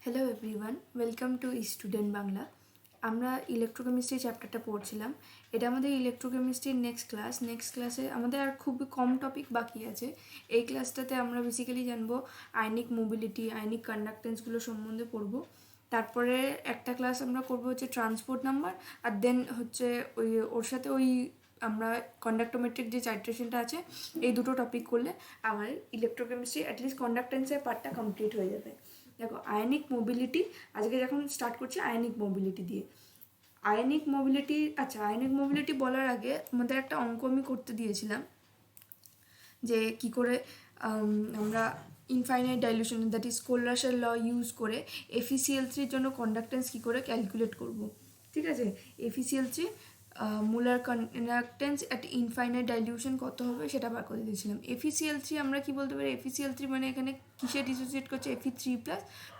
Hello everyone, welcome to student Bangla. আমরা electrochemistry চ্যাপ্টারটা পড়ছিলাম। এটা আমাদের ইলেকট্রোকেমিস্ট্রির নেক্সট ক্লাসে আমাদের আর খুব কম টপিক বাকি আছে। এই ক্লাসটাতে আমরা বেসিক্যালি জানবো আয়নিক মোবিলিটি, আয়নিক কন্ডাক্টেন্সগুলো সম্বন্ধে পড়বো। তারপরে একটা ক্লাস আমরা করবো হচ্ছে ট্রান্সপোর্ট নাম্বার, আর দেন হচ্ছে ওর সাথে আমরা কন্ডাক্টোমেট্রিক যে টাইট্রেশনটা আছে, এই দুটো টপিক করলে আমার ইলেকট্রোকেমিস্ট্রি অ্যাটলিস্ট কন্ডাক্টেন্সের পার্টটা কমপ্লিট হয়ে যাবে। দেখো, আয়নিক মোবিলিটি আজকে যখন স্টার্ট করছি আয়নিক মোবিলিটি দিয়ে। আয়নিক মোবিলিটি বলার আগে আমাদের একটা অঙ্ক আমি করতে দিয়েছিলাম যে কি করে আমরা ইনফাইনাইট ডাইলিউশন, দ্যাট ইজ কোলরাসের ল ইউজ করে FeCl3 জন্য কন্ডাক্টেন্স কী করে ক্যালকুলেট করব। ঠিক আছে, FeCl3 molar conductance at infinite dilution কত হবে সেটা বার করে দিয়েছিলাম। FeCl3 আমরা কি বলতে পারি, FeCl3 মানে এখানে কিসে ডিসোসিয়েট করছে, Fe3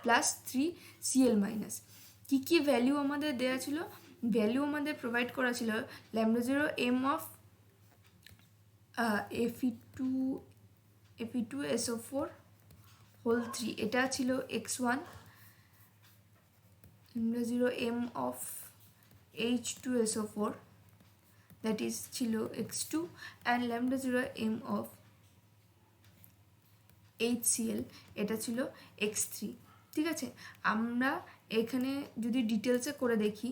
প্লাস 3Cl মাইনাস। কী কী ভ্যালু আমাদের দেওয়া ছিল, ভ্যালু আমাদের প্রোভাইড করা ছিল λ0 m অফ Fe2SO4 হোল 3, এটা ছিল x1, λ0 m of H2SO4 that is ছিল x2, and λ0 m of HCl এটা ছিল x3। ঠিক আছে, আমরা এখানে যদি ডিটেলসে করে দেখি,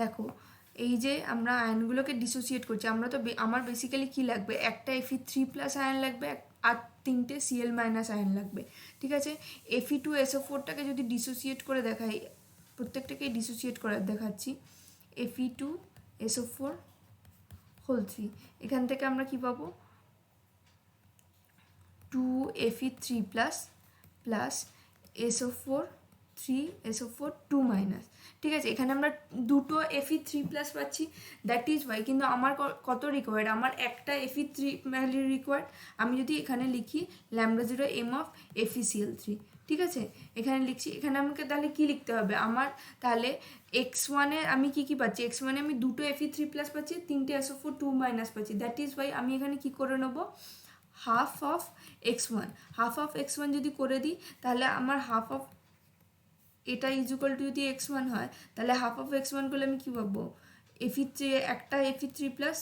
দেখো এই যে আমরা আয়নগুলোকে ডিসোসিয়েট করছি, আমরা তো আমার বেসিক্যালি কী লাগবে, একটা Fe3+ আয়ন লাগবে আর 3টে Cl- আয়ন লাগবে। ঠিক আছে, Fe2SO4টাকে যদি ডিসোসিয়েট করে দেখাই, প্রত্যেকটাকেই ডিসোসিয়েট করে দেখাচ্ছি। Fe2SO4 হোল 3, এখান থেকে আমরা কি পাবো, 2Fe3+ প্লাস SO4 3SO4 2-। ঠিক আছে, এখানে আমরা দুটো Fe3+ পাচ্ছি, দ্যাট ইজ ওয়াই। কিন্তু আমার কত রিকোয়ার্ড, আমার একটা Fe3 ভ্যালু রিকোয়ার্ড। আমি যদি এখানে লিখি λ0 m অফ FeCl3, ঠিক আছে, এখানে লিখছি, এখানে আমাকে তাহলে কি লিখতে হবে আমার, তাহলে x1-এ আমি কি পাচ্ছি, x1-এ আমি দুটো Fe3+ পাচ্ছি, 3টে SO4 2- পাচ্ছি, দ্যাট ইজ ওয়াই আমি এখানে কি করে নেবো, হাফ অফ x1 যদি করে দিই, তাহলে আমার হাফ অফ এটা ইজুকাল টু যদি x1 হয়, তাহলে হাফ অফ x1 করলে আমি কী পাবো, Fe3 একটা Fe3+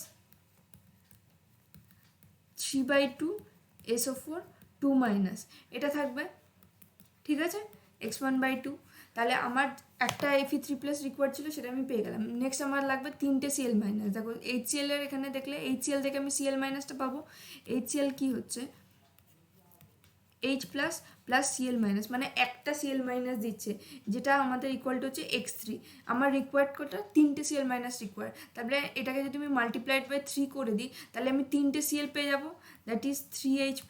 3/2 SO4 2-, এটা থাকবে। ঠিক আছে, x1/2, তাহলে আমার একটা Fe3+ রিকোয়ার্ড ছিল, সেটা আমি পেয়ে গেলাম। নেক্সট আমার লাগবে 3টে Cl-। দেখো HCl এর এখানে দেখলে HCl থেকে আমি Cl- পাবো। HCl কি হচ্ছে, H+ প্লাস Cl-, মানে একটা Cl- দিচ্ছে, যেটা আমাদের ইকুয়াল টু হচ্ছে x3। আমার রিকোয়ার্ড কটা, 3টে Cl- রিকোয়ার্ড, তারপরে এটাকে যদি আমি মাল্টিপ্লাইড বাই 3 করে দিই, তাহলে আমি 3টে Cl পেয়ে যাবো, that is 3H+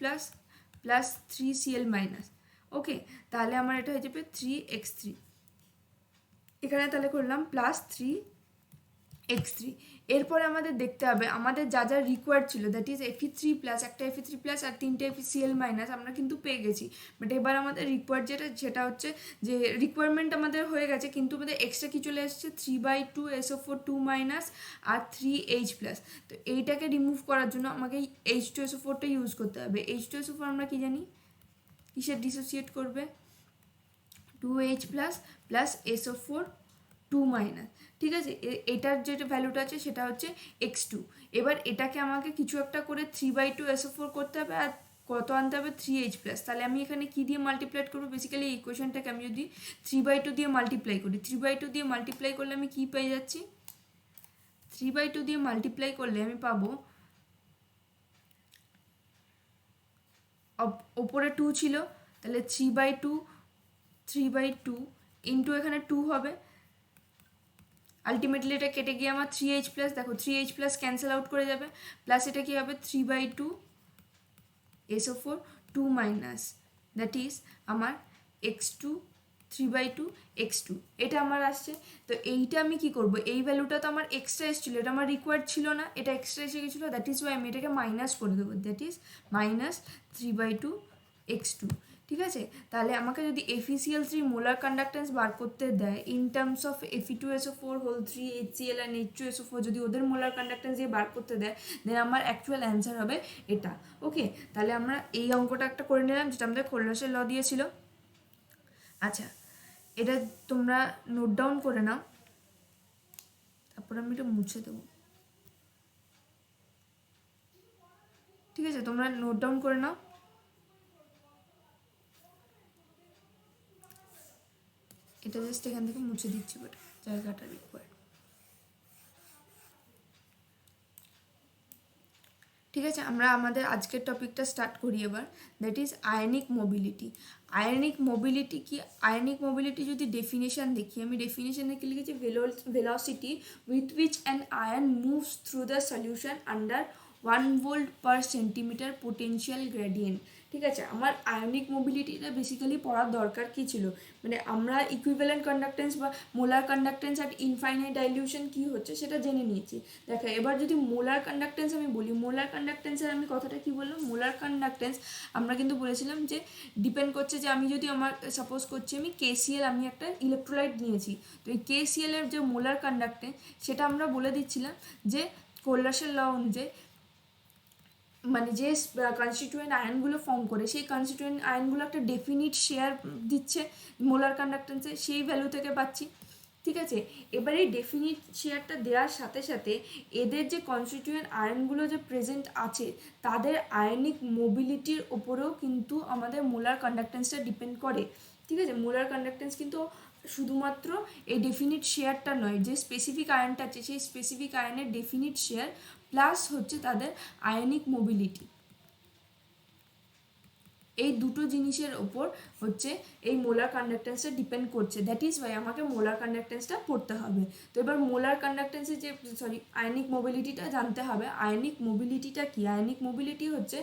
plus 3Cl-। ওকে, তাহলে আমার এটা হয়ে যাবে 3x3। এখানে তাহলে করলাম প্লাস 3x3। এরপরে আমাদের দেখতে হবে আমাদের যা যা রিকোয়ার্ড ছিল, দ্যাট ইজ Fe3+, একটা Fe3+ আর 3টে Cl- আমরা কিন্তু পেয়ে গেছি। বাট এবার আমাদের রিকোয়ার্ড যেটা হচ্ছে যে রিকোয়ারমেন্ট আমাদের হয়ে গেছে, কিন্তু আমাদের এক্সট্রা কি চলে এসেছে, 3/2 SO4 2- আর 3H+। তো এইটাকে রিমুভ করার জন্য আমাকে H2SO4টা ইউজ করতে হবে। H2SO4 আমরা কি জানি, কিসের ডিসোসিয়েট করবে, 2H+ প্লাস SO4 2-। ঠিক আছে, এটার যেটা ভ্যালুটা আছে সেটা হচ্ছে x2। এবার এটাকে আমাকে কিছু একটা করে 3/2 SO4 করতে হবে, আর কত আনতে হবে, 3H+। তাহলে আমি এখানে কি দিয়ে মাল্টিপ্লাই করবো, বেসিক্যালি এই ইকুয়েশনটাকে আমি যদি 3/2 দিয়ে মাল্টিপ্লাই করি, 3/2 দিয়ে মাল্টিপ্লাই করলে আমি কি পেয়ে যাচ্ছি, 3/2 দিয়ে মাল্টিপ্লাই করলে আমি পাবো, ওপরে 2 ছিল, তাহলে 3/2 ইন্টু এখানে 2 হবে, আলটিমেটলি এটা কেটে গিয়ে আমার 3H+, দেখো 3H+ ক্যান্সেল আউট করে যাবে, প্লাস এটা কি হবে 3/2 SO4 2-, দ্যাট ইজ আমার x2 3/2 x2 এটা আমার আসছে। তো এইটা আমি কি করব, এই ভ্যালুটা তো আমার এক্সট্রা এসেছিলো, এটা আমার রিকোয়ার্ড ছিল না, এটা এক্সট্রা এসে গেছিলো, দ্যাট ইজ ওয়াই আমি এটাকে মাইনাস করে দেবো, দ্যাট ইজ -3/2 x2। ঠিক আছে, তাহলে আমাকে যদি FeCl3 মোলার কন্ডাক্টেন্স বার করতে দেয় in terms of Fe2SO4 whole 3 HCl and H2SO4, যদি ওদের মোলার কন্ডাক্টেন্স দিয়ে বার করতে দেয়, দেন আমার অ্যাকচুয়াল অ্যান্সার হবে এটা। ওকে, তাহলে আমরা এই অঙ্কটা একটা করে নিলাম, যেটা আমাদের কোলরাসের ল দিয়েছিল। আচ্ছা, এটা তোমরা নোট ডাউন করে নাও, তারপর আমি এটা মুছে দেবো। ঠিক আছে, তোমরা নোট ডাউন করে নাও। এটা জাস্ট এখান থেকে মুছে দিচ্ছি, বাট জায়গাটা রিকোয়ার্ড। ঠিক আছে, আমরা আমাদের আজকের টপিকটা স্টার্ট করি এবার, that is ionic mobility. Ionic mobility কি? আয়নিক মোবিলিটি যদি ডেফিনেশন দেখি, আমি ডেফিনেশন দেখে লিখেছি velocity with which an ion moves through the solution under 1 volt per centimetre potential gradient. ঠিক আছে, আমার আয়নিক মোবিলিটিটা বেসিক্যালি পড়ার দরকার কী ছিল, মানে আমরা ইকুইভ্যালেন্ট কন্ডাক্টেন্স বা molar conductance at infinite dilution কী হচ্ছে সেটা জেনে নিয়েছি। দেখো এবার যদি মোলার কন্ডাক্টেন্স আমি বলি, মোলার কন্ডাক্টেন্সের আমি কথাটা কী বললাম, মোলার কন্ডাক্টেন্স আমরা কিন্তু বলেছিলাম যে ডিপেন্ড করছে যে আমি যদি আমার সাপোজ করছি আমি KCl, আমি একটা ইলেকট্রোলাইট নিয়েছি, তো এই KCl এর যে মোলার কন্ডাক্টেন্স সেটা আমরা বলে দিচ্ছিলাম যে কোল্লাসের ল অনুযায়ী, মানে যে কনস্টিটিউয়েন্ট আয়নগুলো ফর্ম করে সেই কনস্টিটিউয়েন্ট আয়নগুলো একটা ডেফিনিট শেয়ার দিচ্ছে মোলার কন্ডাক্টেন্সে, সেই ভ্যালু থেকে পাচ্ছি। ঠিক আছে, এবার এই ডেফিনিট শেয়ারটা দেওয়ার সাথে সাথে এদের যে কনস্টিটিউয়েন্ট আয়নগুলো যে প্রেজেন্ট আছে তাদের আয়নিক মোবিলিটির ওপরেও কিন্তু আমাদের মোলার কন্ডাক্টেন্সটা ডিপেন্ড করে। ঠিক আছে, মোলার কন্ডাক্টেন্স কিন্তু শুধুমাত্র এই ডেফিনিট শেয়ারটা নয়, যে স্পেসিফিক আয়নটা আছে সেই স্পেসিফিক আয়নের ডেফিনিট শেয়ার প্লাস হচ্ছে তাদের আয়নিক মোবিলিটি, এই দুটো জিনিসের ওপর হচ্ছে এই মোলার কন্ডাক্টেন্সটা ডিপেন্ড করছে। দ্যাট ইজ ওয়াই আমাকে মোলার কন্ডাক্টেন্সটা পড়তে হবে। তো এবার মোলার কন্ডাক্টেন্সের যে আয়নিক মোবিলিটিটা জানতে হবে। আয়নিক মোবিলিটিটা কি? আয়নিক মোবিলিটি হচ্ছে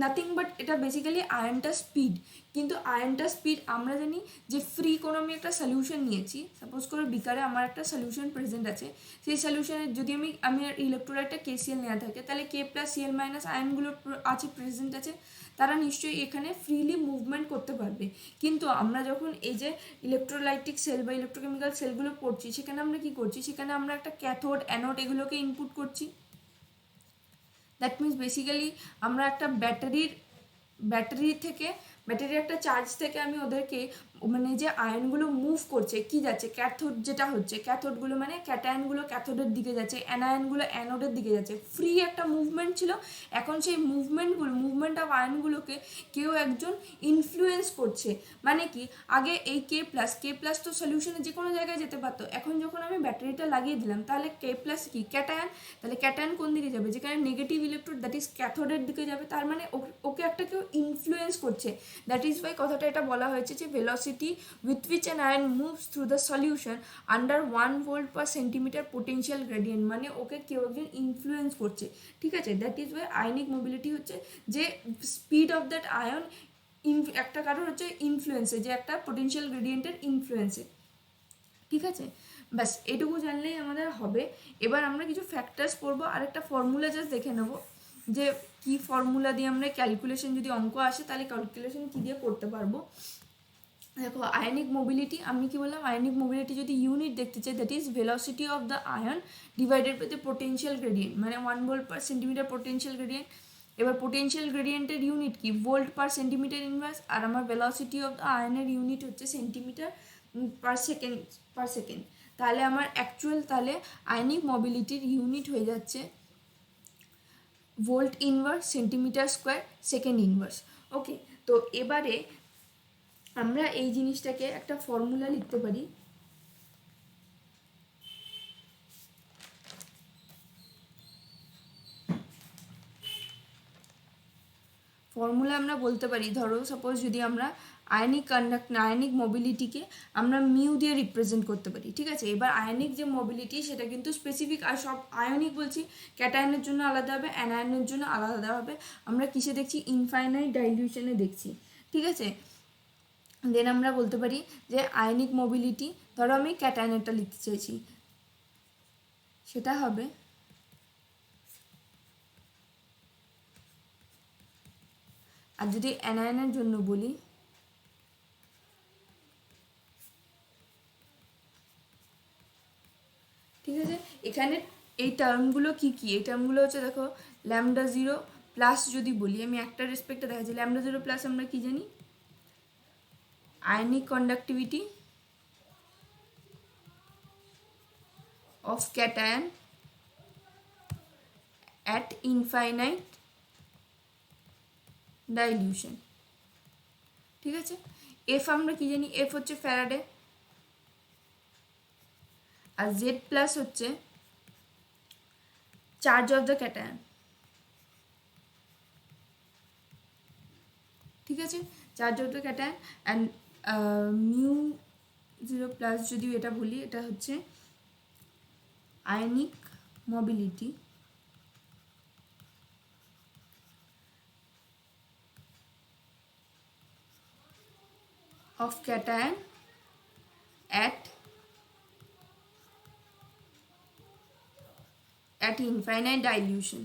নাথিং বাট এটা বেসিক্যালি আয়নটা স্পিড, কিন্তু আয়নটা স্পিড আমরা জানি যে ফ্রি কোনো আমি একটা সলিউশন নিয়েছি, সাপোজ করে বিকারে আমার একটা সলিউশন প্রেজেন্ট আছে, সেই সলিউশনে যদি আমি ইলেকট্রোলাইটটা KCl নেওয়া থাকে তাহলে K+Cl- আয়নগুলো আছে প্রেজেন্ট আছে, তারা নিশ্চয়ই এখানে ফ্রিলি মুভমেন্ট করতে পারবে। কিন্তু আমরা যখন এই যে ইলেকট্রোলাইটিক সেল বা ইলেকট্রোকেমিক্যাল সেলগুলো পড়ছি সেখানে আমরা কি করছি, সেখানে আমরা একটা ক্যাথোড অ্যানোড এগুলোকে ইনপুট করছি। দ্যাট মিনস বেসিক্যালি আমরা একটা ব্যাটারির একটা চার্জ থেকে আমি ওদেরকে মানে যে আয়নগুলো মুভ করছে কি যাচ্ছে, ক্যাথোড যেটা হচ্ছে, ক্যাথোডগুলো মানে ক্যাটায়নগুলো ক্যাথোডের দিকে যাচ্ছে, অ্যানায়নগুলো অ্যানোডের দিকে যাচ্ছে, ফ্রি একটা মুভমেন্ট ছিল। এখন সেই মুভমেন্ট অফ আয়নগুলোকে কেউ একজন ইনফ্লুয়েন্স করছে। মানে কি, আগে এই K+ তো সলিউশনে যে কোনো জায়গায় যেতে পারতো, এখন যখন আমি ব্যাটারিটা লাগিয়ে দিলাম তাহলে K+ কি ক্যাটায়ন, তাহলে ক্যাটায়ন কোন দিকে যাবে, যেখানে নেগেটিভ ইলেকট্রোড দ্যাট ইজ ক্যাথোডের দিকে যাবে, তার মানে ওকে একটা কেউ ইনফ্লুয়েন্স করছে। দ্যাট ইজ ওয়াই কথাটা এটা বলা হয়েছে যে velocity with which an ion moves through the solution under 1 volt per centimetre potential gradient, মানে ওকে কেউ একজন ইনফ্লুয়েন্স করছে। ঠিক আছে, that is Y ionic mobility হচ্ছে যে স্পিড অফ দ্যাট আয়ন একটা কারণ হচ্ছে ইনফ্লুয়েন্সে, যে একটা পোটেনশিয়াল গ্রেডিয়েন্টের ইনফ্লুয়েন্সে। ঠিক আছে, ব্যাস এটুকু জানলেই আমাদের হবে। এবার আমরা কিছু ফ্যাক্টার্স পড়বো আর একটা ফর্মুলা জাস্ট দেখে নেব যে কি ফর্মুলা দিয়ে আমরা ক্যালকুলেশন, যদি অঙ্ক আসে তাহলে ক্যালকুলেশন কী দিয়ে করতে পারবো। দেখো আয়নিক মোবিলিটি, আমি কি বললাম, আয়নিক মোবিলিটি যদি ইউনিট দেখতে চাই that is velocity of the ion divided by the potential gradient, মানে 1 volt per centimetre potential gradient. এবার পোটেনশিয়াল গ্রেডিয়েন্টের ইউনিট কি, ভোল্ট পার সেন্টিমিটার ইনভার্স, আর আমার ভেলোসিটি অফ দ্য আয়নের ইউনিট হচ্ছে সেন্টিমিটার পার সেকেন্ড। তাহলে আমার অ্যাকচুয়াল তাহলে আয়নিক মোবিলিটির ইউনিট হয়ে যাচ্ছে volt inverse centimetre square second inverse. Okay, তো এবারে আমরা এই জিনিসটাকে একটা ফর্মুলা লিখতে পারি। ফর্মুলা আমরা বলতে পারি, ধরো সাপোজ যদি আমরা আয়নিক মোবিলিটিকে আমরা মিউ দিয়ে রিপ্রেজেন্ট করতে পারি। ঠিক আছে, এবার আয়নিক যে মোবিলিটি সেটা কিন্তু স্পেসিফিক, আর সব আয়নিক বলছি ক্যাটায়নের জন্য আলাদা হবে, অ্যানায়নের জন্য আলাদা হবে। আমরা কিসে দেখছি, ইনফাইনাইট ডাইলিউশনে দেখছি। ঠিক আছে, দেন আমরা বলতে পারি যে আয়নিক মোবিলিটি, ধরো আমি ক্যাটায়নেরটা লিখতে চাইছি, সেটা হবে আর যদি অ্যানায়নের জন্য বলি, ঠিক আছে, এখানে এই টার্মগুলো কি কি, এই টার্মগুলো হচ্ছে দেখো λ0 প্লাস, যদি বলি আমি একটা রেসপেক্টে দেখা যায় λ0 প্লাস আমরা কি জানি ionic conductivity of cation at infinite dilution। ঠিক আছে, এফ আমরা কি জানি, এফ হচ্ছে ফ্যারাডে, আর জেড প্লাস হচ্ছে চার্জ অফ দ্য ক্যাটায়ন। ঠিক আছে, charge of the cation and mu 0 plus, যদি এটা বলি এটা হচ্ছে ionic mobility of cation at infinite dilution।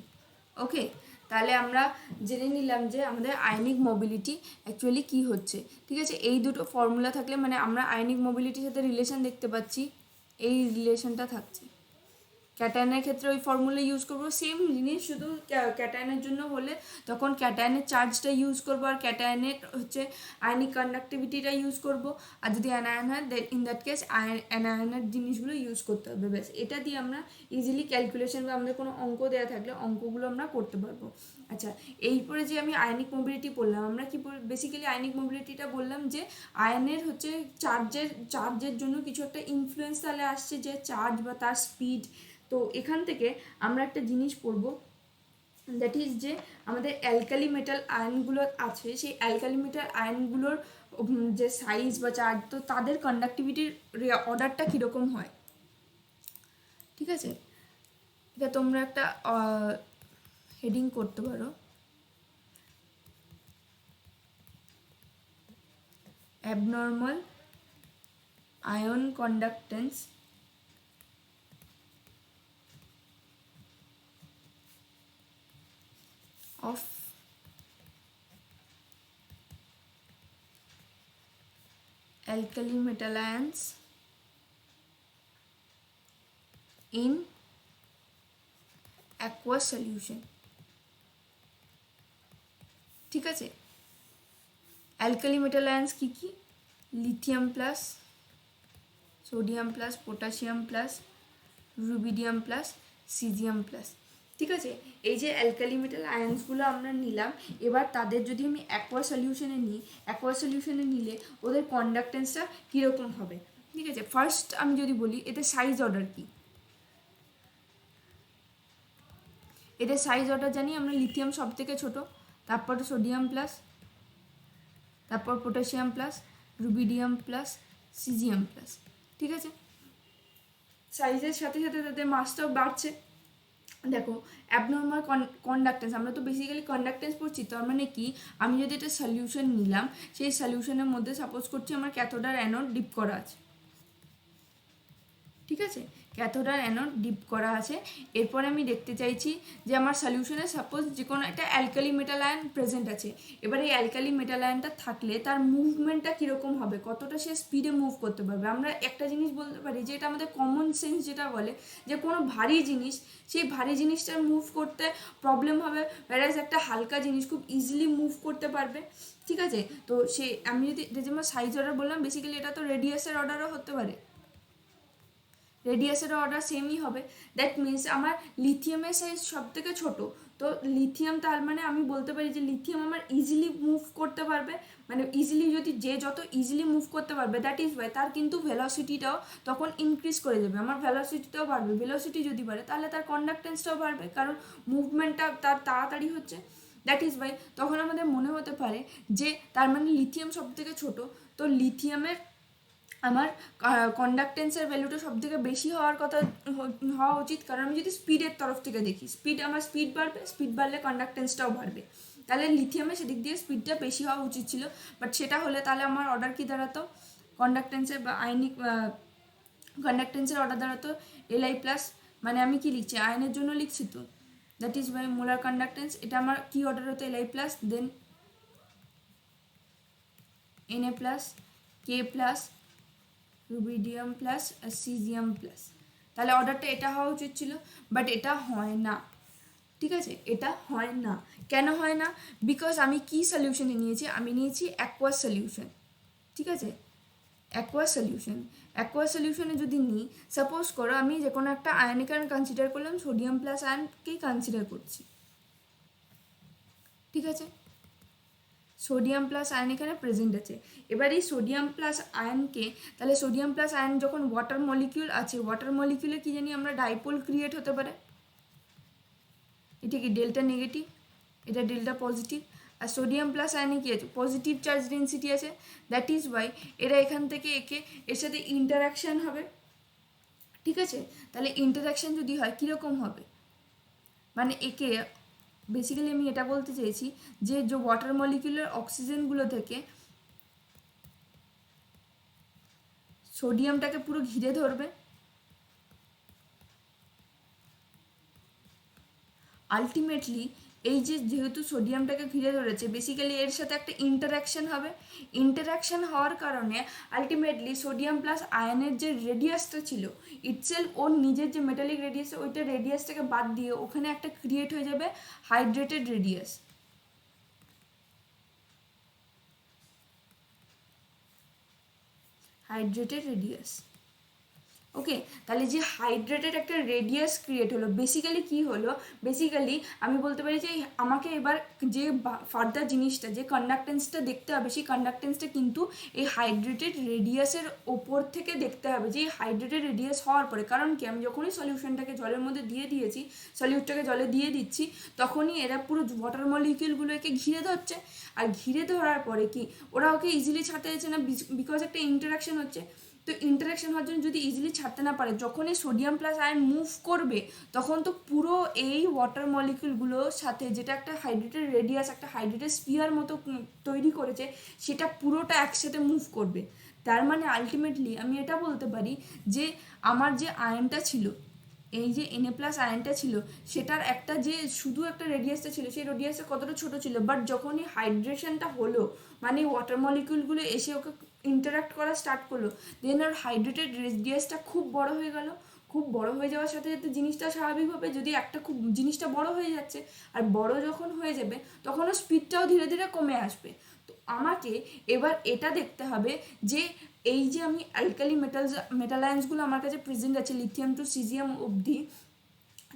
ওকে, তাহলে আমরা জেনে নিলাম যে আমাদের আয়নিক মোবিলিটি অ্যাকচুয়ালি কী হচ্ছে। ঠিক আছে, এই দুটো ফর্মুলা থাকলে মানে আমরা আয়নিক মোবিলিটির সাথে রিলেশন দেখতে পাচ্ছি, এই রিলেশনটা থাকছে। ক্যাটায়নের ক্ষেত্রে ওই ফর্মুলা ইউজ করবো, সেম জিনিস, শুধু ক্যাটায়নের জন্য হলে তখন ক্যাটায়নের চার্জটা ইউজ করবো, আর ক্যাটায়নের হচ্ছে আয়নিক কন্ডাক্টিভিটিটা ইউজ করবো, আর যদি অ্যানায়ন হয় ইন দ্যাট কেস অ্যানায়নের জিনিসগুলো ইউজ করতে হবে। ব্যাস, এটা দিয়ে আমরা ইজিলি ক্যালকুলেশন বা আমাদের কোনো অঙ্ক দেওয়া থাকলে অঙ্কগুলো আমরা করতে পারবো। আচ্ছা, এরপরে যে আমি আয়নিক মোবিলিটি বললাম, আমরা কি বেসিক্যালি আয়নিক মোবিলিটিটা বললাম যে আয়নের হচ্ছে চার্জের জন্য কিছু একটা ইনফ্লুয়েন্স তাহলে আসছে, যে চার্জ বা তার স্পিড। তো এখান থেকে আমরা একটা জিনিস পড়ব, দ্যাট ইজ যে আমাদের অ্যালকালি মেটাল আয়নগুলো আছে, সেই অ্যালকালি মেটাল আয়নগুলোর যে সাইজ বা চার্জ, তো তাদের কন্ডাক্টিভিটির অর্ডারটা কীরকম হয়। ঠিক আছে, এটা তোমরা একটা হেডিং করতে পারো, abnormal ion conductance of alkali metal ions in aqueous solution। ঠিক আছে, অ্যালকালি মেটাল আয়ন্স কী কী? Lithium plus, sodium plus, potassium plus, rubidium plus, caesium plus. ঠিক আছে, এই যে অ্যালকালি মেটাল আয়ন্সগুলো আমরা নিলাম, এবার তাদের যদি আমি অ্যাকোয়া সলিউশনে নিই, অ্যাকোয়া সলিউশনে নিলে ওদের কন্ডাক্টেন্সটা কীরকম হবে। ঠিক আছে, ফার্স্ট আমি যদি বলি এদের সাইজ অর্ডার কী, এদের সাইজ অর্ডার জানি আমরা, লিথিয়াম সব থেকে ছোটো, তারপর সোডিয়াম প্লাস, তারপর potassium plus, rubidium plus, caesium plus. ঠিক আছে, সাইজের সাথে সাথে তাদের মাসটাও বাড়ছে। দেখো, অ্যাবনর্মাল কন্ডাক্টেন্স, আমরা তো বেসিক্যালি কন্ডাক্টেন্স পড়ছি, তার মানে কি, আমি যদি একটা সলিউশন নিলাম, সেই সলিউশনের মধ্যে সাপোজ করছি আমার ক্যাথোড আর অ্যানোড ডিপ করা আছে। ঠিক আছে, ক্যাথোড আর অ্যানোড ডিপ করা আছে। এরপরে আমি দেখতে চাইছি যে আমার সলিউশনে সাপোজ যে কোনো একটা অ্যালকালি মেটাল আয়ন প্রেজেন্ট আছে। এবার এই অ্যালকালি মেটাল আয়নটা থাকলে তার মুভমেন্টটা কীরকম হবে, কতটা সে স্পিডে মুভ করতে পারবে। আমরা একটা জিনিস বলতে পারি যে এটা আমাদের কমন সেন্স যেটা বলে যে কোনো ভারী জিনিস, সেই ভারী জিনিসটার মুভ করতে প্রবলেম হবে, whereas একটা হালকা জিনিস খুব ইজিলি মুভ করতে পারবে। ঠিক আছে, তো আমি যদি যেমন সাইজ অর্ডার বললাম, বেসিক্যালি এটা তো রেডিয়াসের অর্ডারও হতে পারে, রেডিয়াসের অর্ডার সেমই হবে। দ্যাট মিনস আমার লিথিয়ামের সাইজ সব থেকে ছোটো, তো লিথিয়াম, তার মানে আমি বলতে পারি যে লিথিয়াম আমার ইজিলি মুভ করতে পারবে, মানে ইজিলি, যদি যে যত ইজিলি মুভ করতে পারবে দ্যাট ইজ ওয়াই তার কিন্তু ভেলোসিটিটাও তখন ইনক্রিজ করে যাবে, আমার ভেলোসিটিটাও বাড়বে। ভেলোসিটি যদি বাড়ে তাহলে তার কন্ডাক্টেন্সটাও বাড়বে, কারণ মুভমেন্টটা তার তাড়াতাড়ি হচ্ছে। দ্যাট ইজ ওয়াই তখন আমাদের মনে হতে পারে যে তার মানে লিথিয়াম সব থেকে ছোটো, তো লিথিয়ামের আমার কন্ডাক্টেন্সের ভ্যালুটা সব থেকে বেশি হওয়া উচিত, কারণ আমি যদি স্পিডের তরফ থেকে দেখি, আমার স্পিড বাড়বে, স্পিড বাড়লে কন্ডাক্টেন্সটাও বাড়বে, তাহলে লিথিয়ামে সেদিক দিয়ে স্পিডটা বেশি হওয়া উচিত ছিল। বাট সেটা হলে তাহলে আমার অর্ডার কি দাঁড়াতো, কন্ডাক্টেন্সের বা আয়নিক কন্ডাক্টেন্সের অর্ডার দাঁড়াতো Li প্লাস, মানে আমি কি লিখছি, আয়নের জন্য লিখছি, তো that is by molar conductance, এটা আমার কি অর্ডার হতো, Li plus, then Na plus, K plus, rubidium plus, আর সিজিয়াম প্লাস। তাহলে অর্ডারটা এটা হওয়া উচিত ছিল, বাট এটা হয় না। ঠিক আছে, এটা হয় না। কেন হয় না? বিকজ আমি কি সলিউশনে নিয়েছি, আমি নিয়েছি অ্যাকোয়াস সলিউশন। ঠিক আছে, অ্যাকোয়াস সলিউশনে যদি নিই, সাপোজ করো আমি যে কোনো একটা আয়নকে কনসিডার করলাম, সোডিয়াম প্লাস আয়নকেই কনসিডার করছি, ঠিক আছে, সোডিয়াম প্লাস আয়ন এখানে প্রেজেন্ট আছে। এবার এই সোডিয়াম প্লাস আয়নকে, তাহলে সোডিয়াম প্লাস আয়ন যখন ওয়াটার মলিকিউল আছে, ওয়াটার মলিকিউলে কি জানি আমরা ডাইপোল ক্রিয়েট হতে পারে, এটা কি ডেল্টা নেগেটিভ, এটা ডেল্টা পজিটিভ, আর সোডিয়াম প্লাস আয়নে কি আছে, পজিটিভ চার্জ ডেন্সিটি আছে, দ্যাট ইজ ওয়াই এরা এখান থেকে এর সাথে ইন্টারাকশান হবে, ঠিক আছে। তাহলে ইন্টারাকশান যদি হয় কীরকম হবে, মানে একে বেসিক্যালি আমি এটা বলতে চেয়েছি যে ওয়াটার মলিকিউলের অক্সিজেনগুলো থেকে সোডিয়ামটাকে পুরো ঘিরে ধরবে, আলটিমেটলি এই যেহেতু সোডিয়ামটাকে ঘিরে ধরেছে, বেসিক্যালি এর সাথে একটা ইন্টারাকশান হবে, ইন্টারাকশান হওয়ার কারণে আলটিমেটলি সোডিয়াম প্লাস আয়নের যে রেডিয়াসটা ছিল ইটসেলফ, ওর নিজের যে মেটালিক রেডিয়াস, ওইটা রেডিয়াসটাকে বাদ দিয়ে ওখানে একটা ক্রিয়েট হয়ে যাবে হাইড্রেটেড রেডিয়াস, ওকে। তাহলে যে হাইড্রেটেড একটা রেডিয়াস ক্রিয়েট হলো, বেসিক্যালি কি হলো, বেসিক্যালি আমি বলতে পারি যে আমাকে এবার যে ফার্দার জিনিসটা, যে কন্ডাক্টেন্সটা দেখতে হবে, সেই কন্ডাক্টেন্সটা কিন্তু এই হাইড্রেটেড রেডিয়াসের ওপর থেকে দেখতে হবে, যে হাইড্রেটেড রেডিয়াস হওয়ার পরে, কারণ কি আমি যখনই সলিউশনটাকে জলের মধ্যে সলিউটটাকে জলে দিয়ে দিচ্ছি, তখনই এরা পুরো ওয়াটার মলিকিউলগুলো একে ঘিরে ধরছে, আর ঘিরে ধরার পরে কি ওরা ওকে ইজিলি ছাড়তে যাচ্ছে না, বিকজ একটা ইন্টারাকশন হচ্ছে। তো ইন্টারাকশন হওয়ার জন্য যদি ইজিলি ছাড়তে না পারে, যখনই সোডিয়াম প্লাস আয়ন মুভ করবে, তখন তো পুরো এই ওয়াটার মলিকিউলগুলোর সাথে যেটা একটা হাইড্রেটেড রেডিয়াস, একটা হাইড্রেটেড স্পিয়ার মতো তৈরি করেছে, সেটা পুরোটা একসাথে মুভ করবে। তার মানে আলটিমেটলি আমি এটা বলতে পারি যে আমার যে আয়নটা ছিল, এই যে Na প্লাস আয়নটা ছিল, সেটার একটা যে শুধু একটা রেডিয়াসটা ছিল, সেই রেডিয়াসটা কতটা ছোট ছিল, বাট যখনই হাইড্রেশনটা হলো, মানে ওয়াটার মলিকিউলগুলো এসে ওকে ইন্টারাক্ট করা স্টার্ট করলো, দেন ওর হাইড্রেটেড রেডিয়াসটা খুব বড় হয়ে গেল। খুব বড় হয়ে যাওয়ার সাথে সাথে জিনিসটা স্বাভাবিকভাবে, যদি একটা খুব জিনিসটা বড় হয়ে যাচ্ছে, আর বড় যখন হয়ে যাবে তখন ওর স্পিডটাও ধীরে ধীরে কমে আসবে। তো আমাকে এবার এটা দেখতে হবে যে এই যে আমি অ্যালকালি মেটাল আয়ন্সগুলো আমার কাছে প্রেজেন্ট আছে লিথিয়াম টু সিজিয়াম অবধি,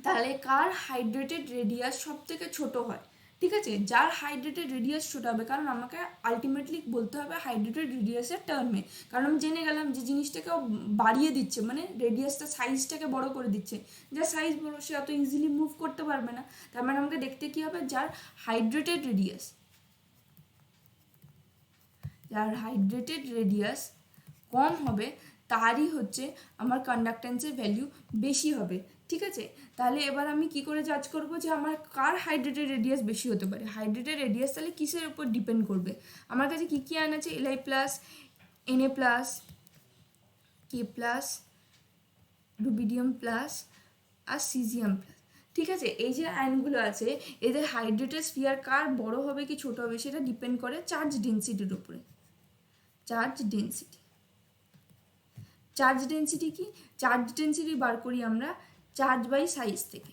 তাহলে কার হাইড্রেটেড রেডিয়াস সব থেকে ছোটো হয়, ঠিক আছে, যার হাইড্রেটেড রেডিয়াস ছোটো হবে, কারণ আমাকে আলটিমেটলি বলতে হবে হাইড্রেটেড রেডিয়াসের টার্মে, কারণ আমি জেনে গেলাম যে জিনিসটাকেও বাড়িয়ে দিচ্ছে, মানে রেডিয়াসটা সাইজটাকে বড় করে দিচ্ছে, যার সাইজ বড় সে অত ইজিলি মুভ করতে পারবে না, তার মানে আমাকে দেখতে কী হবে, যার হাইড্রেটেড রেডিয়াস কম হবে, তারই হচ্ছে আমার কন্ডাক্টেন্সের ভ্যালু বেশি হবে, ঠিক আছে। তাহলে এবার আমি কি করে জাজ করব যে আমার কার হাইড্রেটেড রেডিয়াস বেশি হতে পারে, হাইড্রেটেড রেডিয়াস তাহলে কিসের উপর ডিপেন্ড করবে, আমার কাছে কী কী আয়ন আছে, Li plus, Na plus, K plus, rubidium plus, আর সিজিয়াম প্লাস, ঠিক আছে। এই যে আয়নগুলো আছে, এদের হাইড্রেটেড স্ফিয়ার কার বড় হবে কি ছোট হবে সেটা ডিপেন্ড করে চার্জ ডেন্সিটির উপরে। চার্জ ডেন্সিটি কি, চার্জ ডেন্সিটি বার করি আমরা চার্জ বাই সাইজ থেকে,